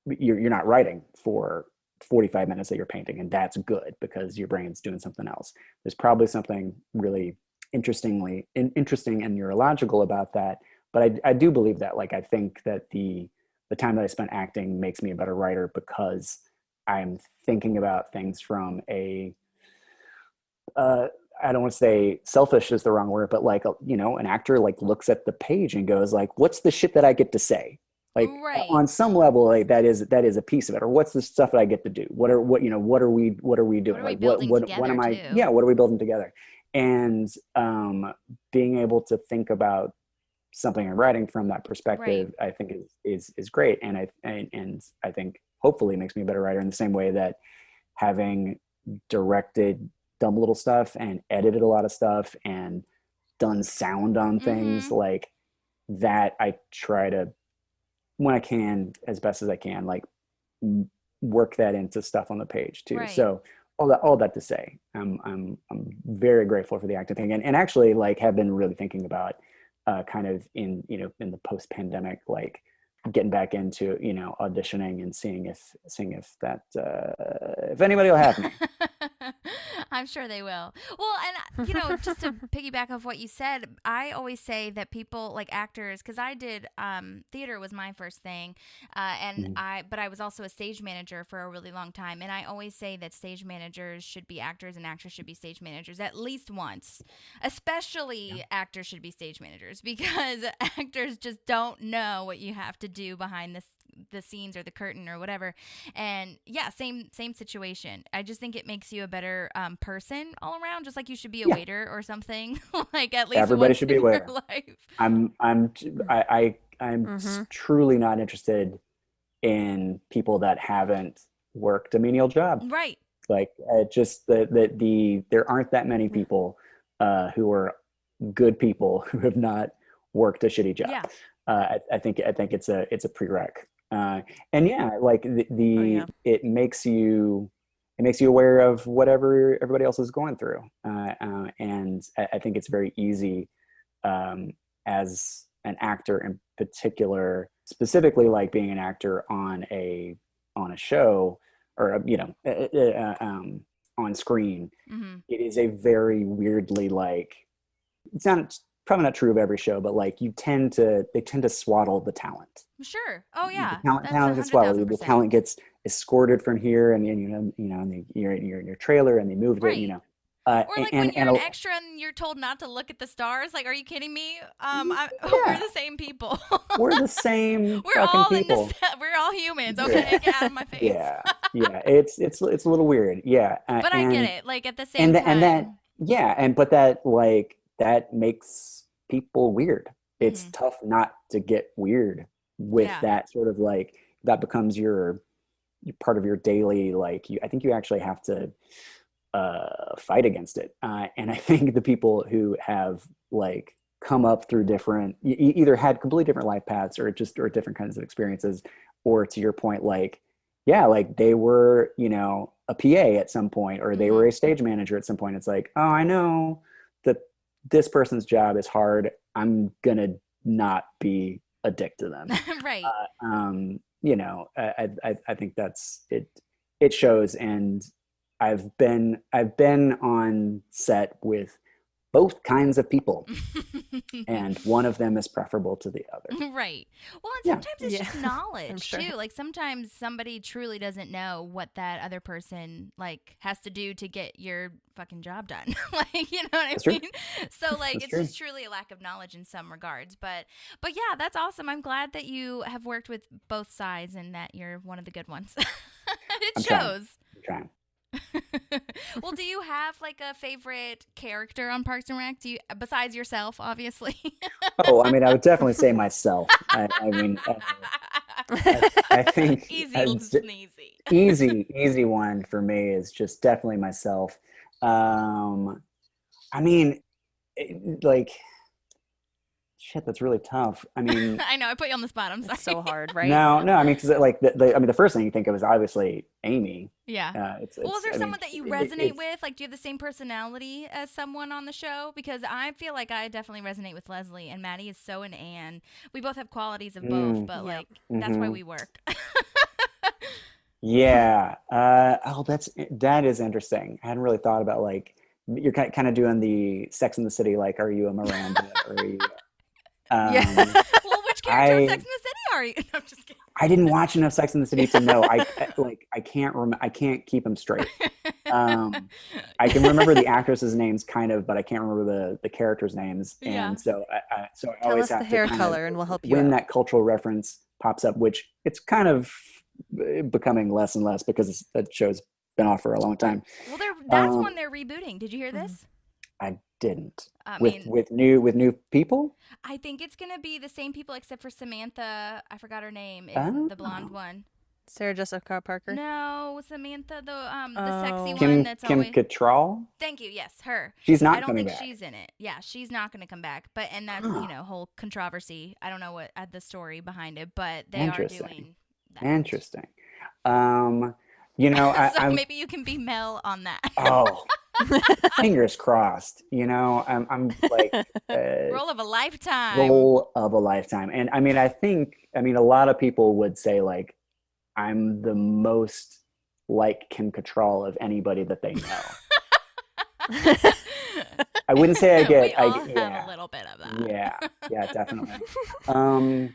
you're not writing for 45 minutes that you're painting, and that's good because your brain's doing something else. There's probably something really interesting and neurological about that. But I do believe that, like, I think that the time that I spent acting makes me a better writer, because I'm thinking about things from a I don't want to say selfish is the wrong word, but like, an actor like looks at the page and goes like, what's the shit that I get to say? Like Right. on some level, like that is a piece of it. Or what's the stuff that I get to do? What are we doing? What are we Like building what together am I, too? yeah, what are we building together? And being able to think about something I'm writing from that Right. perspective, I think is great. And I think hopefully makes me a better writer, in the same way that having directed dumb little stuff and edited a lot of stuff and done sound on things Mm-hmm. like that, I try to, when I can, as best as I can, like work that into stuff on the page too. Right. So all that to say, I'm very grateful for the acting thing, and actually like have been really thinking about kind of in the post pandemic, like getting back into auditioning and seeing if that if anybody will have me. I'm sure they will. Well, and just to piggyback off what you said, I always say that people like actors, because I did theater was my first thing, Mhm. but I was also a stage manager for a really long time, and I always say that stage managers should be actors and actors should be stage managers at least once. Yeah. Especially actors should be stage managers, because actors just don't know what you have to do behind the scenes or the curtain or whatever. And yeah, same situation. I just think it makes you a better person all around, just like you should be a Yeah. waiter or something, like at least Everybody once should be in your aware. life. I'm Mm-hmm. truly not interested in people that haven't worked a menial job. Right. Like just there aren't that many people who are good people who have not worked a shitty job. Yeah. I think it's a prereq. And yeah, like Oh yeah. it makes you aware of whatever everybody else is going through. And I think it's very easy, as an actor in particular, specifically like being an actor on a show or on screen, Hmm. it is a very weirdly like, it's not probably not true of every show, but like they tend to swaddle the talent. Sure. Oh The yeah, talent that's a talent gets hundred thousand swaddled. The percent. talent gets escorted from here, and and you're in your trailer, and they moved it, Right. Or like when and you're an extra and you're told not to look at the stars. Like, are you kidding me? We're yeah, the same people. we're the same We're fucking all in this. people. We're all humans. Okay, Yeah, get out of my face. yeah, yeah. It's a little weird. Yeah, But I get it. Like at the same and that time. yeah, but that like that makes people weird. It's Hmm. tough not to get weird with Yeah. that sort of like that becomes your part of your daily like I think you actually have to fight against it. And I think the people who have like come up through different, either had completely different life paths or different kinds of experiences, or to your point, like, yeah, like they were, a PA at some point, or they Hmm. were a stage manager at some point. It's like, oh, I know that this person's job is hard. I'm going to not be a dick to them. Right. I think that's it. It shows, and I've been on set with both kinds of people, and one of them is preferable to the other. Right. Well, and Yeah, sometimes it's Yeah, just I'm knowledge sure. too. Like sometimes somebody truly doesn't know what that other person like has to do to get your fucking job done. Like, you know what that's I true. mean? So like That's it's true. just truly a lack of knowledge in some regards. But yeah, that's awesome. I'm glad that you have worked with both sides and that you're one of the good ones. It I'm trying. shows. I'm trying. Well, do you have like a favorite character on Parks and Rec? Do you, besides yourself, obviously? Oh, I mean, I would definitely say myself. I mean, I think Easy sneezy. easy one for me is just definitely myself. I mean, like, shit, that's really tough. I mean, I know I put you on the spot. I'm sorry. It's so hard, right? no, I mean, because like I mean, the first thing you think of is obviously Amy. Yeah. Well, is there I mean, someone that you it, resonate it's with? Like, do you have the same personality as someone on the show? Because I feel like I definitely resonate with Leslie, and Maddie is so an Anne. We both have qualities of both, but Yeah. like that's why mhm. we work. Yeah. That is interesting. I hadn't really thought about like you're kind of doing the Sex in the City. Like, are you a Miranda? Or are you? Yeah. Well, which character of Sex I in the City are you? No, I'm just kidding. I didn't watch enough Sex in the City to know. I can't keep them straight. Um, I can remember the actresses' names kind of, but I can't remember the characters' names. Yeah. And so I Tell always us the have to hair kind of color and we'll help you when out. that cultural reference pops up, which it's kind of becoming less and less because that show's been off for a long time. Well, that's Um, one they're rebooting. Did you hear this? I didn't I with mean, new people. I think it's gonna be the same people except for Samantha. I forgot her name. Is Oh, the blonde one? Sarah Jessica Parker. No, Samantha, the sexy Oh. one that's Kim always. Cattrall. Thank you. Yes, her. She's I not don't coming think back. she's in it. Yeah, she's not going to come back. But and that Huh. whole controversy. I don't know what the story behind it, but they are Interesting. doing that. Interesting. I, So I'm maybe you can be Mel on that. oh, fingers crossed. I'm like Role of a lifetime. role of a lifetime, and I mean, a lot of people would say like I'm the most like Kim Cattrall of anybody that they know. I wouldn't say I We get. all have Yeah, a little bit of that. yeah, definitely. Um,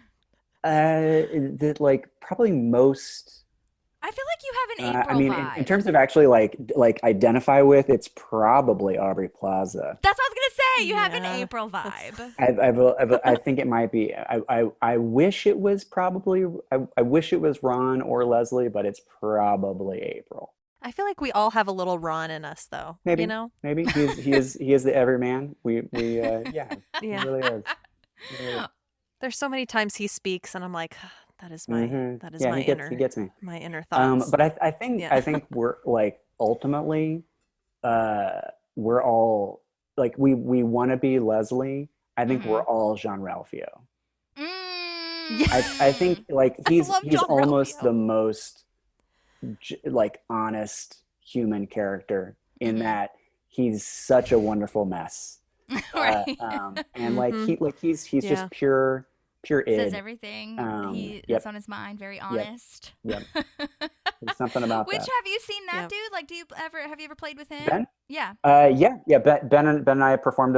that like probably most. I feel like you have an April I mean, vibe. in terms of actually like identify with, it's probably Aubrey Plaza. That's what I was gonna say. You have an Yeah, April that's- vibe. I think it might be. I wish it was probably. I wish it was Ron or Leslie, but it's probably April. I feel like we all have a little Ron in us, though. Maybe. You know? Maybe he is the everyman. Yeah, he Yeah. really is. He really is. There's so many times he speaks, and I'm like, that is Mhm. that is Yeah, my he gets me. my inner thoughts. But I think Yeah. we're like ultimately, we're all like we want to be Leslie. I think we're all Jean-Ralphio. I think like he's love almost Jean-Ralphio. the most like honest human character in that he's such a wonderful mess. Right. And like he's Yeah. just pure pure Says id. everything that's Yep, on his mind. Very yep, honest. yep. There's something about Which that. have you seen that Yep. dude? Like, have you ever played with him? Ben? Yeah. Yeah. Ben and I performed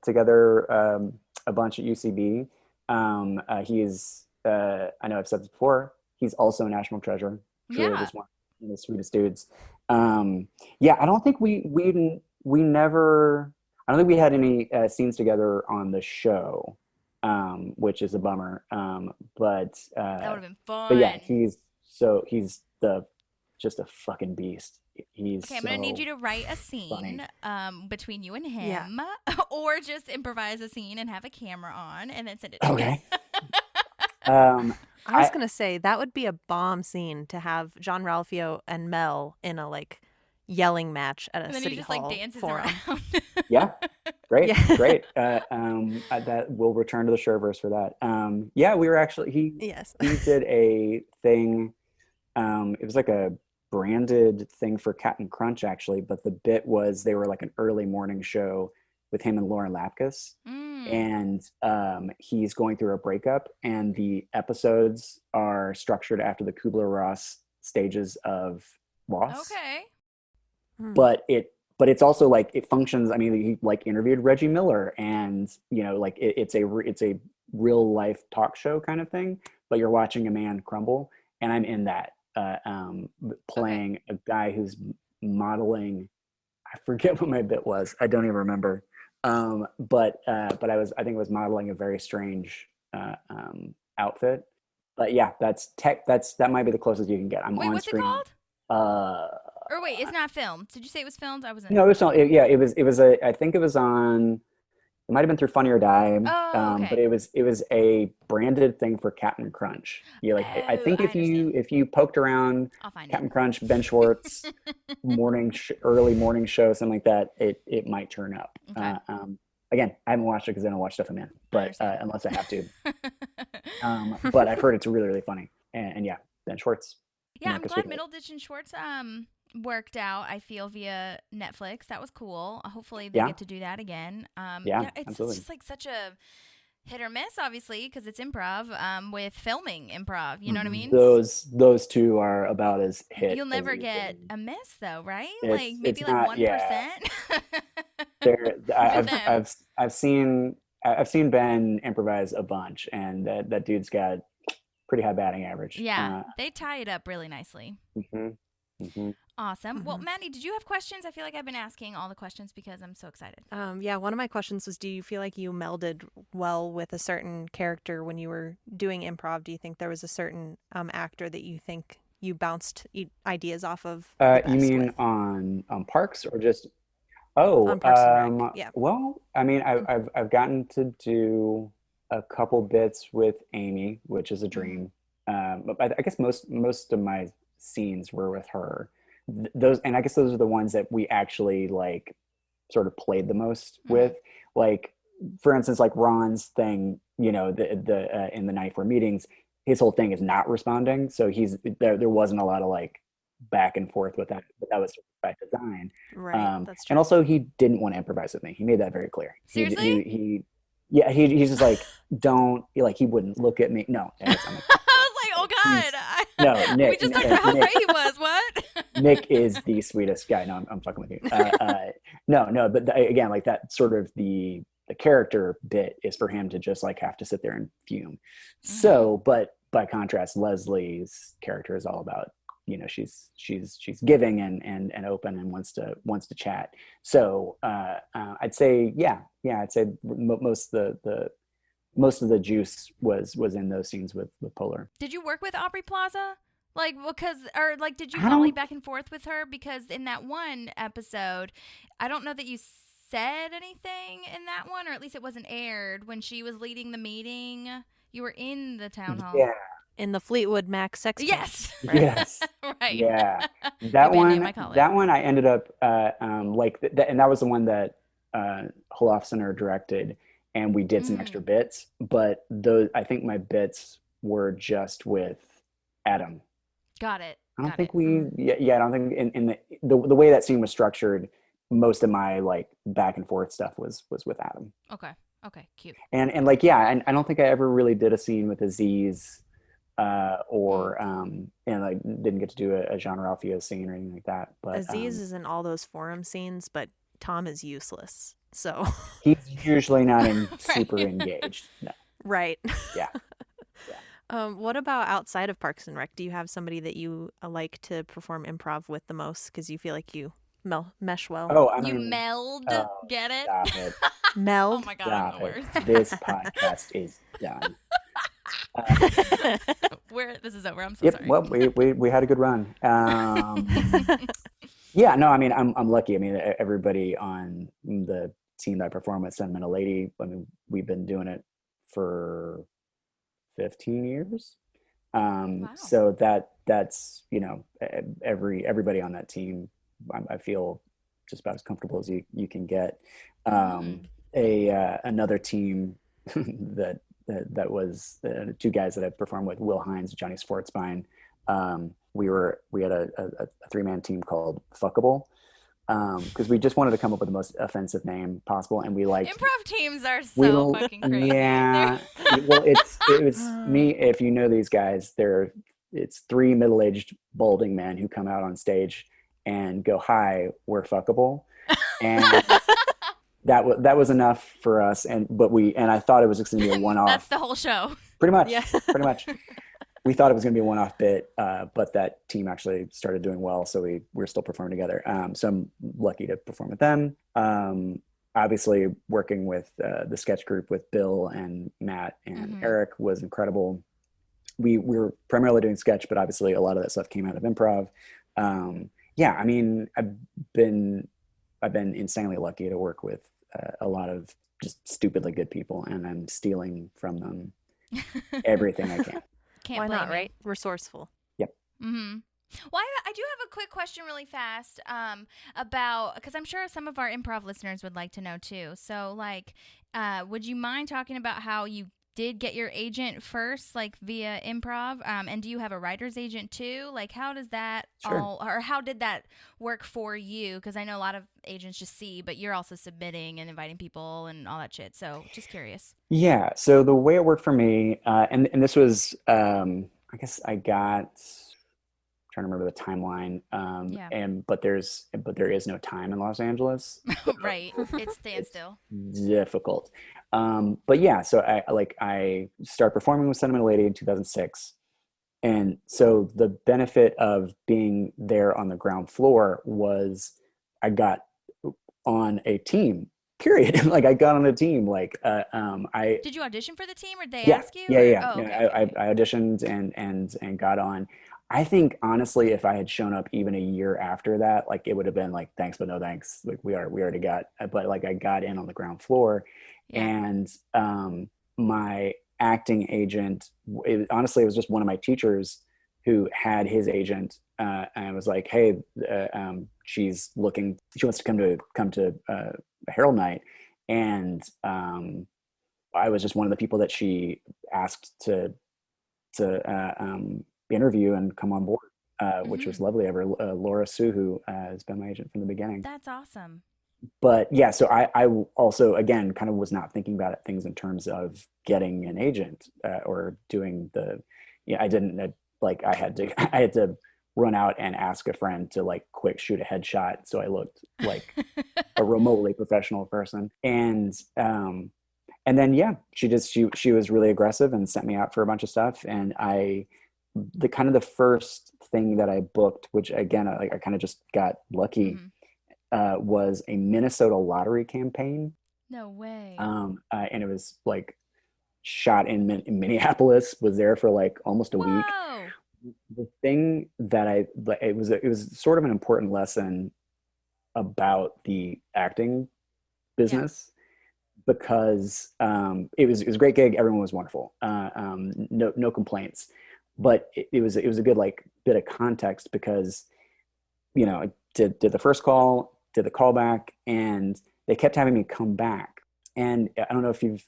together a bunch at UCB. He's I know I've said this before. He's also a national treasure. Truly, Yeah. just one of the sweetest dudes. Yeah, I don't think we never. I don't think we had any scenes together on the show, which is a bummer. That would have been But yeah, fun. he's the just a fucking beast. He's Okay, I'm gonna need you so to write a funny. scene between you and Yeah. him, or just improvise a scene and have a camera on, and then send it to me. Okay. Um, I was I gonna say that would be a bomb scene to have John Ralphio and Mel in a like yelling match at a And then city he just like hall dances forum. around. yeah, great, Yeah. great. That we'll return to the Showverse for that. Yeah, we were actually Yes. he did a thing. It was like a branded thing for Captain Crunch actually, but the bit was they were like an early morning show with him and Lauren Lapkus, Mm, and he's going through a breakup, and the episodes are structured after the Kubler-Ross stages of loss. okay. Hmm. But it's also like it functions. I mean, he like interviewed Reggie Miller, and like it's a real life talk show kind of thing, but you're watching a man crumble, and I'm in that Okay. playing a guy who's modeling. I forget what my bit was. I don't even remember. But I think it was modeling a very strange outfit. But yeah, that might be the closest you can get. I'm Wait, on what's it screen. called? Uh, Or wait, it's not filmed. Did you say it was filmed? I wasn't. no, it was not. Yeah, I think it was on. It might have been through Funny or Die, Oh, but okay. it was a branded thing for Captain Crunch. Yeah, like I Oh, think I understand. if you poked around I'll find it. Captain Crunch, Ben Schwartz, early morning show, something like that, it might turn up. Okay, Again, I haven't watched it because I don't watch stuff I'm in, I but understand. unless I have to. But I've heard it's really really funny, and yeah, Ben Schwartz, Yeah, I'm America's glad sweetheart. Middleditch and Schwartz worked out. I feel via Netflix. That was cool. Hopefully they Yeah, get to do that again. yeah, Yeah, it's absolutely. just like such a hit or miss, obviously, because it's improv. With filming improv, you know what I mean? Those two are about as hit You'll as never you get can. a miss though, right? Like maybe It's like not, yeah. 1% There, with them. I've seen Ben improvise a bunch, and that dude's got pretty high batting average. Yeah, they tie it up really nicely. Mhm, mhm. Awesome. Well, Mhm. Maddie, did you have questions? I feel like I've been asking all the questions because I'm so excited. Yeah, one of my questions was, do you feel like you melded well with a certain character when you were doing improv? Do you think there was a certain actor that you think you bounced ideas off of the You best mean with on Parks or just? Oh, on Parks and Rec? Yeah. well, I mean, I've gotten to do a couple bits with Amy, which is a Mm-hmm. dream. But I guess most of my scenes were with her. Those, and I guess those are the ones that we actually like sort of played the most Mm-hmm. with. Like, for instance, like Ron's thing, the in the 94 meetings, his whole thing is not responding. So there wasn't a lot of like back and forth with that, but that was by design. Right. That's And true. also he didn't want to improvise with me. He made that very clear. Seriously? Yeah, he's just like, don't, like, he wouldn't look at me. No, I'm like, I was like, oh he's, God. no, We just talked about how great he was. What? Nick is the sweetest guy. No, I'm fucking with you. No, but again, like that sort of the character bit is for him to just like have to sit there and fume. Mm-hmm. So, but by contrast, Leslie's character is all about, she's giving and open and wants to chat. So I'd say I'd say most of the juice was in those scenes with Poehler. Did you work with Aubrey Plaza? Like, because, or like, did you I volley don't. back and forth with her? Because in that one episode, I don't know that you said anything in that one, or at least it wasn't aired when she was leading the meeting. You were in the town hall. Yeah. In the Fleetwood Mac sex Yes. pants, right? Yes. Right. Yeah. Good That band name, one. I call it. That one. I ended up and that was the one that Holofcener directed, and we did some extra Mm, bits. But those, I think my bits were just with Adam. got it. I don't Got it. think I don't think in the way that scene was structured, most of my like back and forth stuff was with Adam. Okay. Okay, cute. And like, yeah, I don't think I ever really did a scene with Aziz, Mm. and I didn't get to do a Jean Ralphio scene or anything like that. But Aziz is in all those forum scenes, but Tom is useless. So, he's usually not in super Right. engaged. No. right. Yeah. Yeah. What about outside of Parks and Rec? Do you have somebody that you like to perform improv with the most because you feel like you mesh well? Oh, I You mean, meld, oh, get it? stop it. Oh Meld? my god, I'm the Stop it. worst. This podcast is done. Um, This is over. I'm so yep. sorry. Well, we had a good run. Yeah, no, I mean, I'm lucky. I mean, everybody on the team that I perform with, Sentimental Lady, I mean, we've been doing it for 15 years. Wow. So that's, everybody on that team, I feel just about as comfortable as you can get. Mm. Another team that was two guys that I performed with, Will Hines, Johnny Sportsbine. We had a three-man team called Fuckable, because we just wanted to come up with the most offensive name possible, and Improv teams are we so fucking crazy. yeah. Well, it was me. If you know these guys, it's three middle-aged balding men who come out on stage and go, "Hi, we're fuckable," and that was enough for us. And I thought it was just going to be a one-off. That's the whole show. Pretty much. Yeah. Pretty much. We thought it was going to be a one-off bit, but that team actually started doing well, so we're still performing together. So I'm lucky to perform with them. Obviously, working with the sketch group with Bill and Matt and Eric was incredible. We were primarily doing sketch, but obviously a lot of that stuff came out of improv. Yeah, I mean, I've been insanely lucky to work with a lot of just stupidly good people, and I'm stealing from them everything I can. Can't Why blame not, you. right? Resourceful. Yep. Mm-hmm. Well, I do have a quick question really fast about, because I'm sure some of our improv listeners would like to know too. So, like, would you mind talking about how you did get your agent first, like via improv? And do you have a writer's agent too? Like, how does that Sure. or how did that work for you? Because I know a lot of agents just see, but you're also submitting and inviting people and all that shit. So, just curious. Yeah. So the way it worked for me, and this was, I guess I got, trying to remember the timeline. Yeah. But there is no time in Los Angeles. Right. It's standstill. Difficult. But yeah, so I started performing with Sentimental Lady in 2006. And so the benefit of being there on the ground floor was I got on a team, period. Like I got on a team, Did you audition for the team or did they yeah, ask you? yeah. Oh, okay. I auditioned and got on. I think honestly, if I had shown up even a year after that, like it would have been like thanks but no thanks. Like we already got, but like I got in on the ground floor, Yeah. and my acting agent, honestly, it was just one of my teachers who had his agent, and was like, hey, she wants to come to a Herald night, and I was just one of the people that she asked to interview and come on board, which was lovely of her. Laura Sue, who has been my agent from the beginning. That's awesome. But yeah, so I also, again, kind of was not thinking about things in terms of getting an agent, or doing I didn't, like I had to run out and ask a friend to like quick shoot a headshot so I looked like a remotely professional person. And then yeah, she was really aggressive and sent me out for a bunch of stuff. And the first thing that I booked, which again, I kind of just got lucky, was a Minnesota lottery campaign. No way. And it was like shot in Minneapolis, was there for like almost a week. The thing that it was sort of an important lesson about the acting business, because it was a great gig. Everyone was wonderful. No complaints. But it was a good like bit of context, because I did the first call, did the callback, and they kept having me come back. And I don't know if you've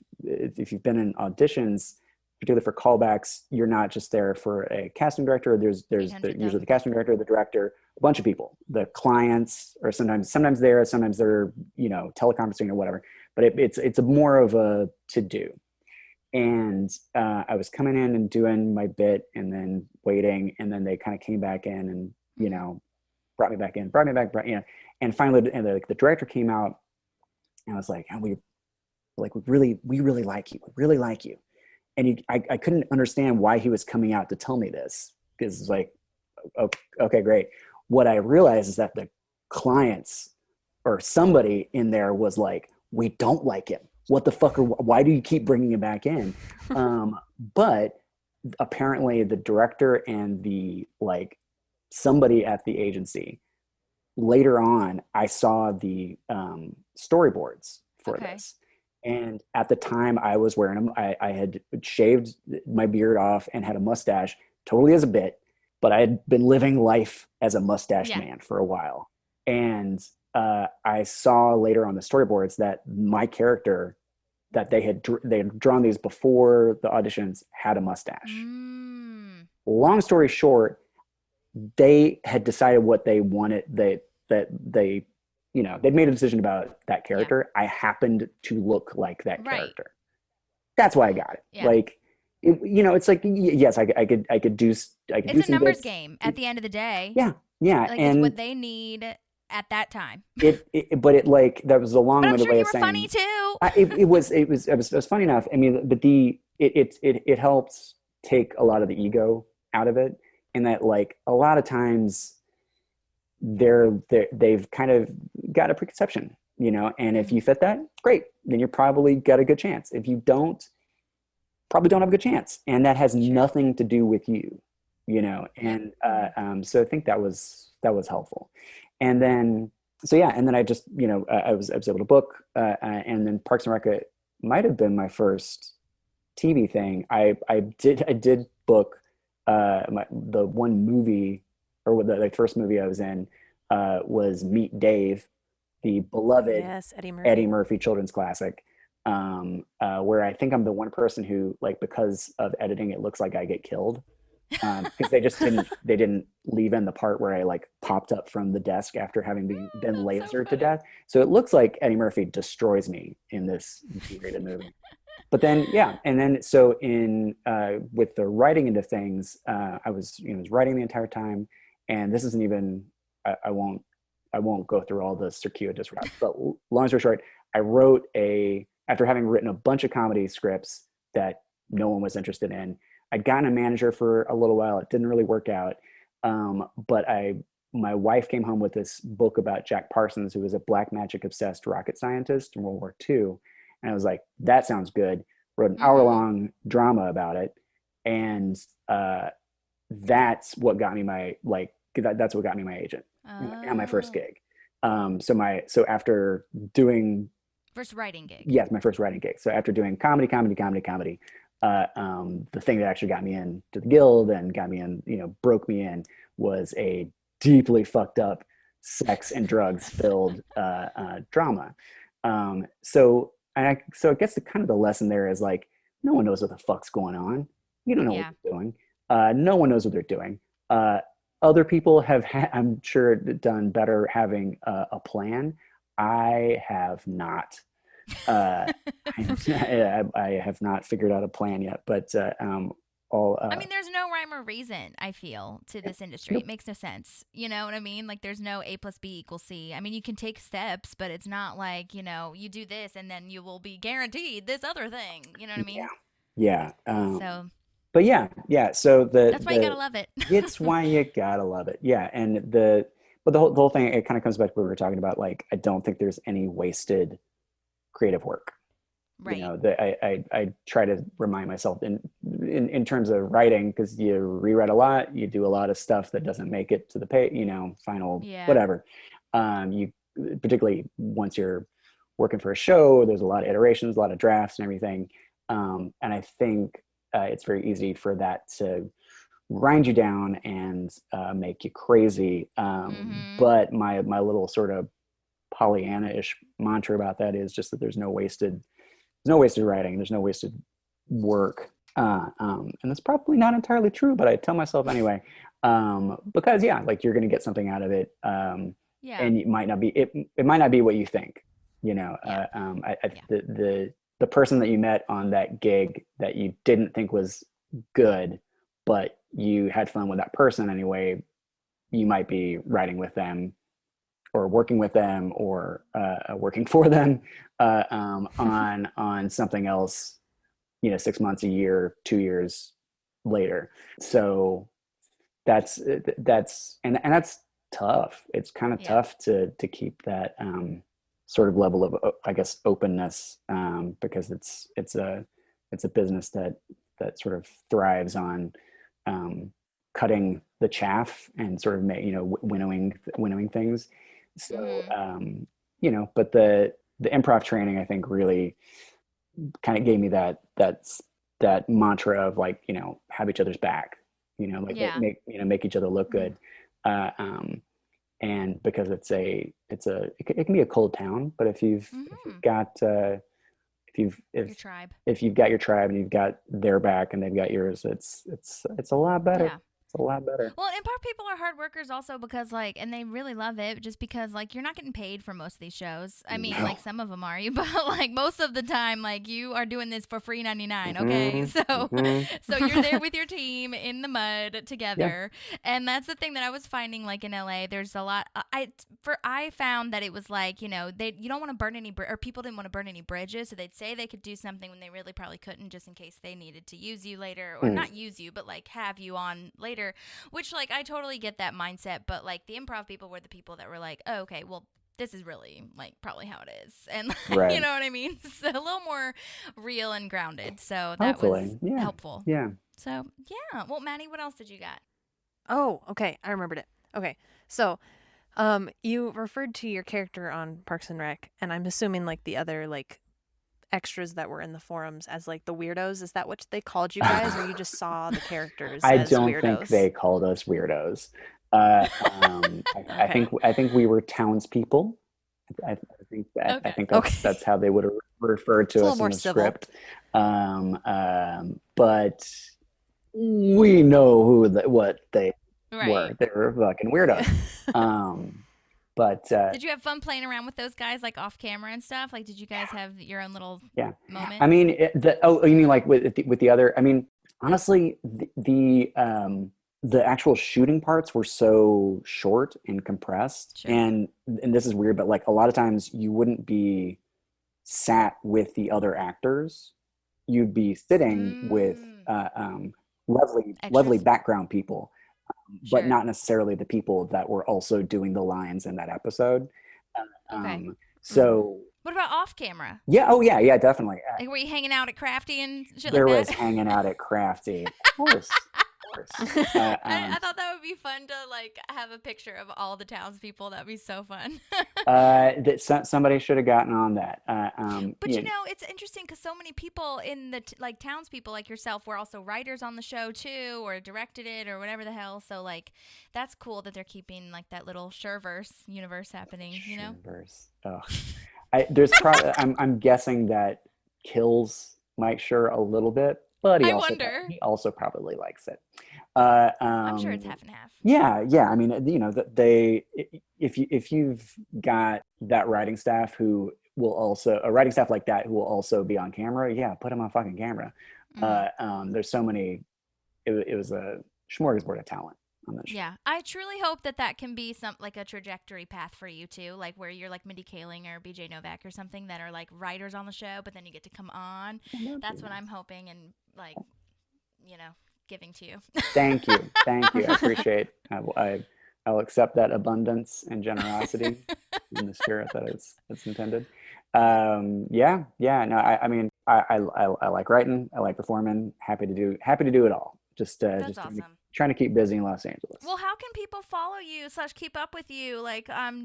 been in auditions, particularly for callbacks, you're not just there for a casting director. There's usually the casting director, the director, a bunch of people, the clients, or sometimes they're teleconferencing or whatever, but it's a more of a to-do. And I was coming in and doing my bit and then waiting, and then they kind of came back in and, brought me back, and finally the director came out and was like, we really like you. We really like you. And I couldn't understand why he was coming out to tell me this, because it's like, okay, great. What I realized is that the clients or somebody in there was like, we don't like him. What the fuck? Why do you keep bringing him back in? But apparently the director and somebody at the agency, later on, I saw the storyboards for this. And at the time I was wearing them. I had shaved my beard off and had a mustache, totally as a bit, but I had been living life as a mustache man for a while. And I saw later on the storyboards that my character, that they had drawn these before the auditions, had a mustache. Long story short, they had decided what they wanted. They'd made a decision about that character. I happened to look like that character. That's why I got it. It's like, yes, I could do. It's a numbers game at the end of the day. Yeah. Like, and it's what they need at that time. But that was a long-winded way of saying. I'm sure you were funny too. It was funny enough. I mean, but it helps take a lot of the ego out of it, and that a lot of times they've kind of got a preconception, and if you fit that, great, then you're probably got a good chance. If you don't, probably don't have a good chance, and that has nothing to do with you, and so I think that was helpful. And then I just I was able to book, and then Parks and Rec might have been my first TV thing. I did book the one movie, or the first movie I was in, was Meet Dave, the beloved Eddie Murphy children's classic, where I think I'm the one person who, because of editing, it looks like I get killed, because they didn't leave in the part where I popped up from the desk after having been lasered to death. So it looks like Eddie Murphy destroys me in this G-rated movie. But then, so in with the writing into things, I was writing the entire time, and this isn't even, I won't go through all the circuitous routes, but long story short, I wrote after having written a bunch of comedy scripts that no one was interested in, I'd gotten a manager for a little while. It didn't really work out. But my wife came home with this book about Jack Parsons, who was a black magic obsessed rocket scientist in World War II. And I was like, that sounds good. Wrote an hour-long drama about it. And that's what got me my agent and my first gig. So after doing first writing gig. Yes, my first writing gig. So after doing comedy, the thing that actually got me into the guild and got me in, broke me in, was a deeply fucked up sex and drugs filled drama. So I guess the lesson there is no one knows what the fuck's going on. You don't know what they're doing. No one knows what they're doing. Other people have, I'm sure, done better having a plan. I have not. I have not figured out a plan yet, but I mean, there's no rhyme or reason, I feel, to this industry. It makes no sense. You know what I mean? There's no A plus B equals C. I mean, you can take steps, but it's not you do this and then you will be guaranteed this other thing. You know what I mean? Yeah. But So that's why you gotta love it. It's why you gotta love it. Yeah, and the whole thing, it kind of comes back to what we were talking about. I don't think there's any wasted creative work. Right. I try to remind myself in terms of writing, because you rewrite a lot, you do a lot of stuff that doesn't make it to the page, final whatever. You, particularly once you're working for a show, there's a lot of iterations, a lot of drafts and everything. And I think it's very easy for that to grind you down and make you crazy. But my little sort of Pollyanna-ish mantra about that is just that there's no wasted writing, there's no wasted work. And that's probably not entirely true, but I tell myself anyway. Because like you're going to get something out of it. Yeah. And it might not be, it might not be what you think, Yeah. the person that you met on that gig that you didn't think was good, but you had fun with that person anyway, you might be writing with them or working with them or working for them on something else, 6 months, a year, 2 years later. So that's and that's tough. It's kind of tough to keep that sort of level of, I guess, openness, because it's a business that sort of thrives on cutting the chaff and sort of winnowing things. So but the improv training, I think, really kind of gave me that mantra of like, have each other's back, make each other look good. And because it can be a cold town, but if you've got your tribe, if you've got your tribe and you've got their back and they've got yours, it's a lot better. Yeah. It's a lot better. Well, improv people are hard workers also because and they really love it just because you're not getting paid for most of these shows. I mean, No. some of them are you, but most of the time, you are doing this for free $99. Okay. So you're there with your team in the mud together. Yeah. And that's the thing that I was finding in LA, there's a lot, I found that it was you don't want to burn any, or people didn't want to burn any bridges. So they'd say they could do something when they really probably couldn't, just in case they needed to use you later, or not use you, but have you on later. Which I totally get that mindset, but the improv people were the people that were oh, okay, well, this is really probably how it is, and right. You know what I mean. So a little more real and grounded. So that was helpful. Yeah. So yeah. Well, Maddie, what else did you got? Oh, okay, I remembered it. Okay, so you referred to your character on Parks and Rec, and I'm assuming the other extras that were in the forums as the weirdos. Is that what they called you guys, or you just saw the characters I as don't weirdos? think they called us weirdos. I think we were townspeople. I think that's how they would have referred to us in the script. But we know what they were. They were fucking weirdos. But did you have fun playing around with those guys off camera and stuff? Did you guys have your own little moment? I mean, you mean with the other? I mean, honestly, the actual shooting parts were so short and compressed, sure. and this is weird, but a lot of times you wouldn't be sat with the other actors. You'd be sitting with lovely background people. Sure. But not necessarily the people that were also doing the lines in that episode. Okay. So. What about off camera? Yeah. Oh, yeah. Definitely. Were you hanging out at Crafty and shit there like that? Was hanging out at Crafty, of course. I thought that would be fun to have a picture of all the townspeople. That'd be so fun. Somebody should have gotten on that. But it's interesting because so many people in the townspeople like yourself were also writers on the show too, or directed it, or whatever the hell. So that's cool that they're keeping that little Sherverse universe happening. Sherverse. Oh, I'm guessing that kills Mike Schur a little bit. But he also probably likes it. I'm sure it's half and half. Yeah. I mean, if you've got that writing staff who will also be on camera, put him on fucking camera. There's so many. It was a smorgasbord of talent on that show. Yeah, I truly hope that can be some a trajectory path for you too, where you're Mindy Kaling or BJ Novak or something that are writers on the show, but then you get to come on. That's what I'm hoping and giving to you. Thank you. I appreciate. I'll accept that abundance and generosity in the spirit that it's intended. No, I mean, I like writing. I like performing. Happy to do it all. That's awesome. Trying to keep busy in Los Angeles. Well, how can people follow you / keep up with you?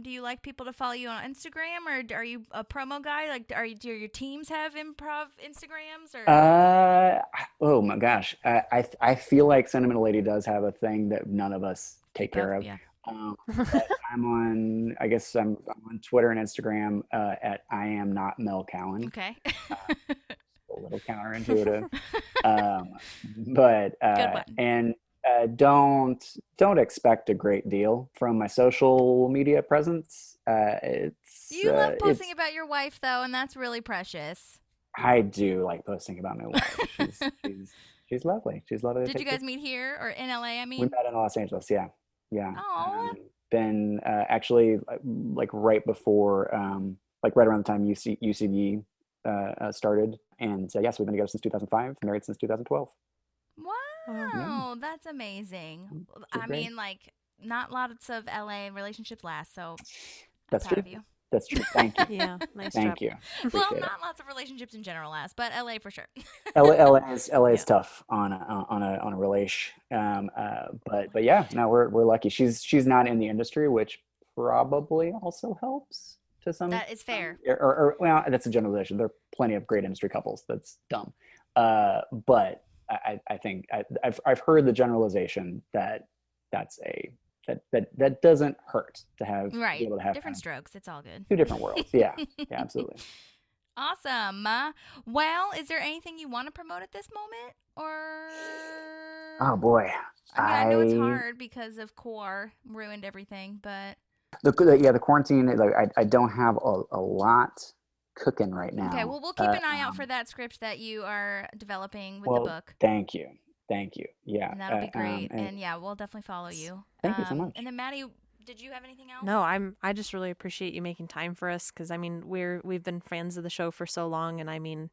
Do you like people to follow you on Instagram, or are you a promo guy? Do your teams have improv Instagrams? Or oh my gosh, I feel like Sentimental Lady does have a thing that none of us take care of. Yeah. I'm on Twitter and Instagram at I am not Mel Cowan. Okay. A little counterintuitive. But and don't don't expect a great deal from my social media presence. You love posting about your wife, though, and that's really precious. I do like posting about my wife. She's lovely. She's lovely. Did you guys meet here or in LA? I We mean, met in Los Angeles. Yeah, yeah. oh, Been actually like right before, like right around the time UCB started, and yes, we've been together since 2005. Married since 2012. wow, that's amazing. I mean, like, not lots of LA relationships last, so I'm That's proud true. of you. That's true. Thank you. Yeah, nice Thank job. you. Well, Appreciate not lots of relationships in general last, but LA for sure. it. LA is Yeah. tough on a relation. But yeah, no, we're lucky. She's not in the industry, which probably also helps to some. That is fair. Or well, that's a generalization. There are plenty of great industry couples. That's dumb. But I think I've heard the generalization that that's that doesn't hurt to have Right. be able to have Different strokes. It's all good. two different worlds. Yeah, yeah, absolutely. Awesome. Well, is there anything you want to promote at this moment? Or. Oh boy. I mean, I know it's hard because of quar ruined everything, but. The quarantine. Like I don't have a lot cooking right now. Okay, well, we'll keep an eye out for that script that you are developing with the book. Thank you. Yeah. And that'll be great. And yeah, we'll definitely follow you. Thank you so much. And then Maddie, did you have anything else? No, I just really appreciate you making time for us because I mean we've been fans of the show for so long, and I mean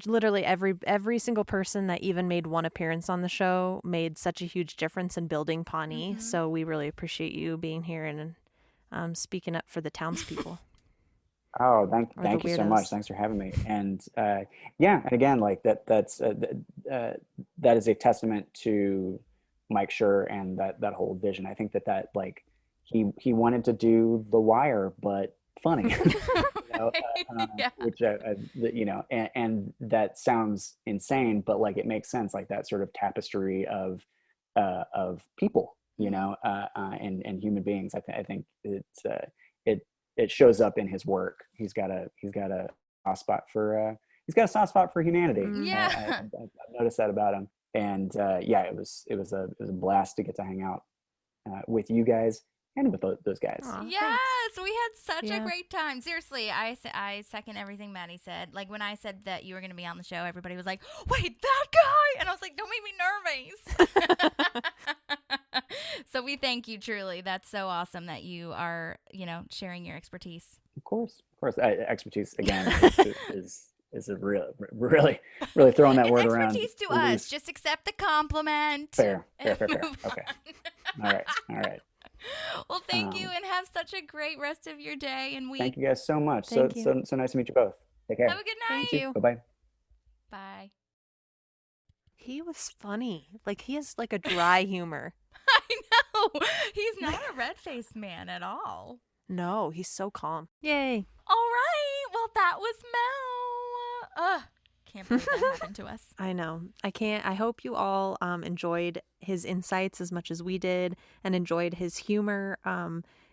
literally every single person that even made one appearance on the show made such a huge difference in building Pawnee. Mm-hmm. So we really appreciate you being here and speaking up for the townspeople. Oh, thank you so much. Thanks for having me. And yeah, and again, like that is a testament to Mike Schur and that whole vision. I think that like he wanted to do The Wire, but funny, Yeah. which and that sounds insane, but like it makes sense. Like that sort of tapestry of people, and human beings. I think it shows up in his work. He's got a soft spot for humanity. Yeah. I've noticed that about him. And yeah, it was a blast to get to hang out with you guys and with those guys. Aw, Yes, thanks. we had such a Yeah. great time. Seriously, I second everything Maddie said. Like when I said that you were going to be on the show, everybody was like, "Wait, that guy!" And I was like, "Don't make me nervous." So we thank you truly. That's so awesome that you are, sharing your expertise. Of course. Expertise again is a really throwing that word around. Expertise to us. Just accept the compliment. Fair. and Okay. move All right. Well, thank you, and have such a great rest of your day and week. Thank you guys so much. Thank you. So nice to meet you both. Take care. Have a good night. Thank you. Bye-bye. Bye. He was funny. Like he has like a dry humor. I know. He's not a red-faced man at all. No, he's so calm. Yay. All right. Well, that was Mel. Can't believe that happened to us. I know. I hope you all enjoyed his insights as much as we did and enjoyed his humor.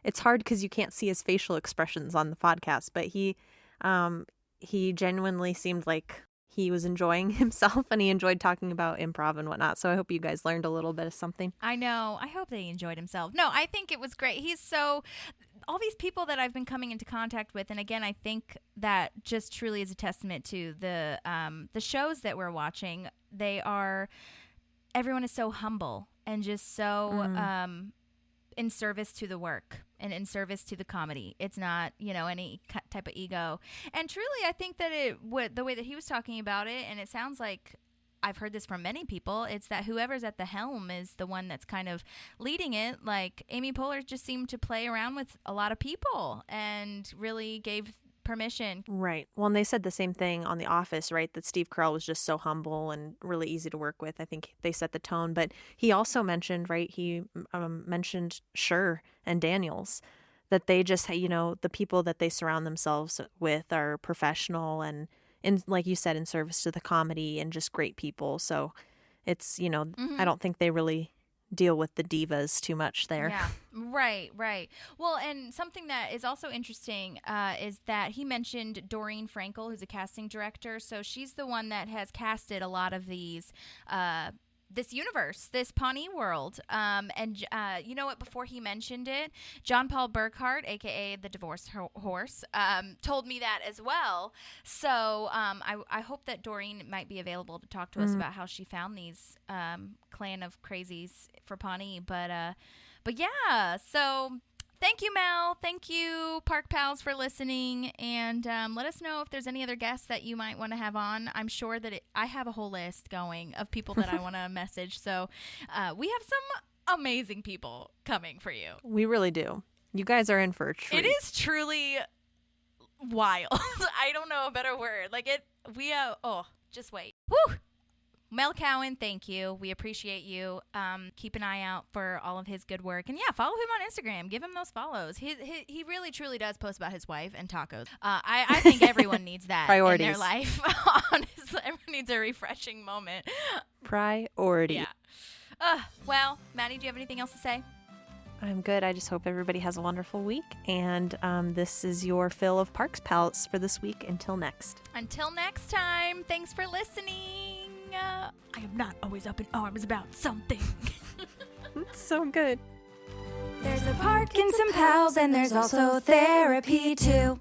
It's hard because you can't see his facial expressions on the podcast, but he genuinely seemed like he was enjoying himself and he enjoyed talking about improv and whatnot. So I hope you guys learned a little bit of something. I know. I hope they enjoyed himself. No, I think it was great. All these people that I've been coming into contact with, and again, I think that just truly is a testament to the shows that we're watching. Everyone is so humble and just so in service to the work and in service to the comedy. It's not, any type of ego. And truly, I think that the way that he was talking about it, and it sounds like I've heard this from many people, it's that whoever's at the helm is the one that's kind of leading it. Like Amy Poehler just seemed to play around with a lot of people and really gave permission. Right. Well, and they said the same thing on The Office, right? That Steve Carell was just so humble and really easy to work with. I think they set the tone. But he also mentioned, right, he mentioned Schur and Daniels, that they just, the people that they surround themselves with are professional and, like you said, in service to the comedy and just great people. So it's, I don't think they really deal with the divas too much there. Yeah, right. Well, and something that is also interesting is that he mentioned Doreen Frankel, who's a casting director. So she's the one that has casted a lot of these this universe, this Pawnee world. And you know what? Before he mentioned it, John Paul Burkhart, aka the Divorce Horse, told me that as well. So I hope that Doreen might be available to talk to us about how she found these clan of crazies for Pawnee. But yeah, so. Thank you, Mel. Thank you, Park Pals, for listening. And let us know if there's any other guests that you might want to have on. I'm sure that I have a whole list going of people that I want to message. So we have some amazing people coming for you. We really do. You guys are in for a treat. It is truly wild. I don't know a better word. Just wait. Woo! Mel Cowan, thank you. We appreciate you. Keep an eye out for all of his good work. And yeah, follow him on Instagram. Give him those follows. He really, truly does post about his wife and tacos. I think everyone needs that in their life. Honestly, everyone needs a refreshing moment. Priority. Yeah. Well, Maddie, do you have anything else to say? I'm good. I just hope everybody has a wonderful week. And this is your fill of Parks Pals for this week. Until next time, thanks for listening. I am not always up in arms about something. It's so good. There's a park and some pals, and there's also therapy too.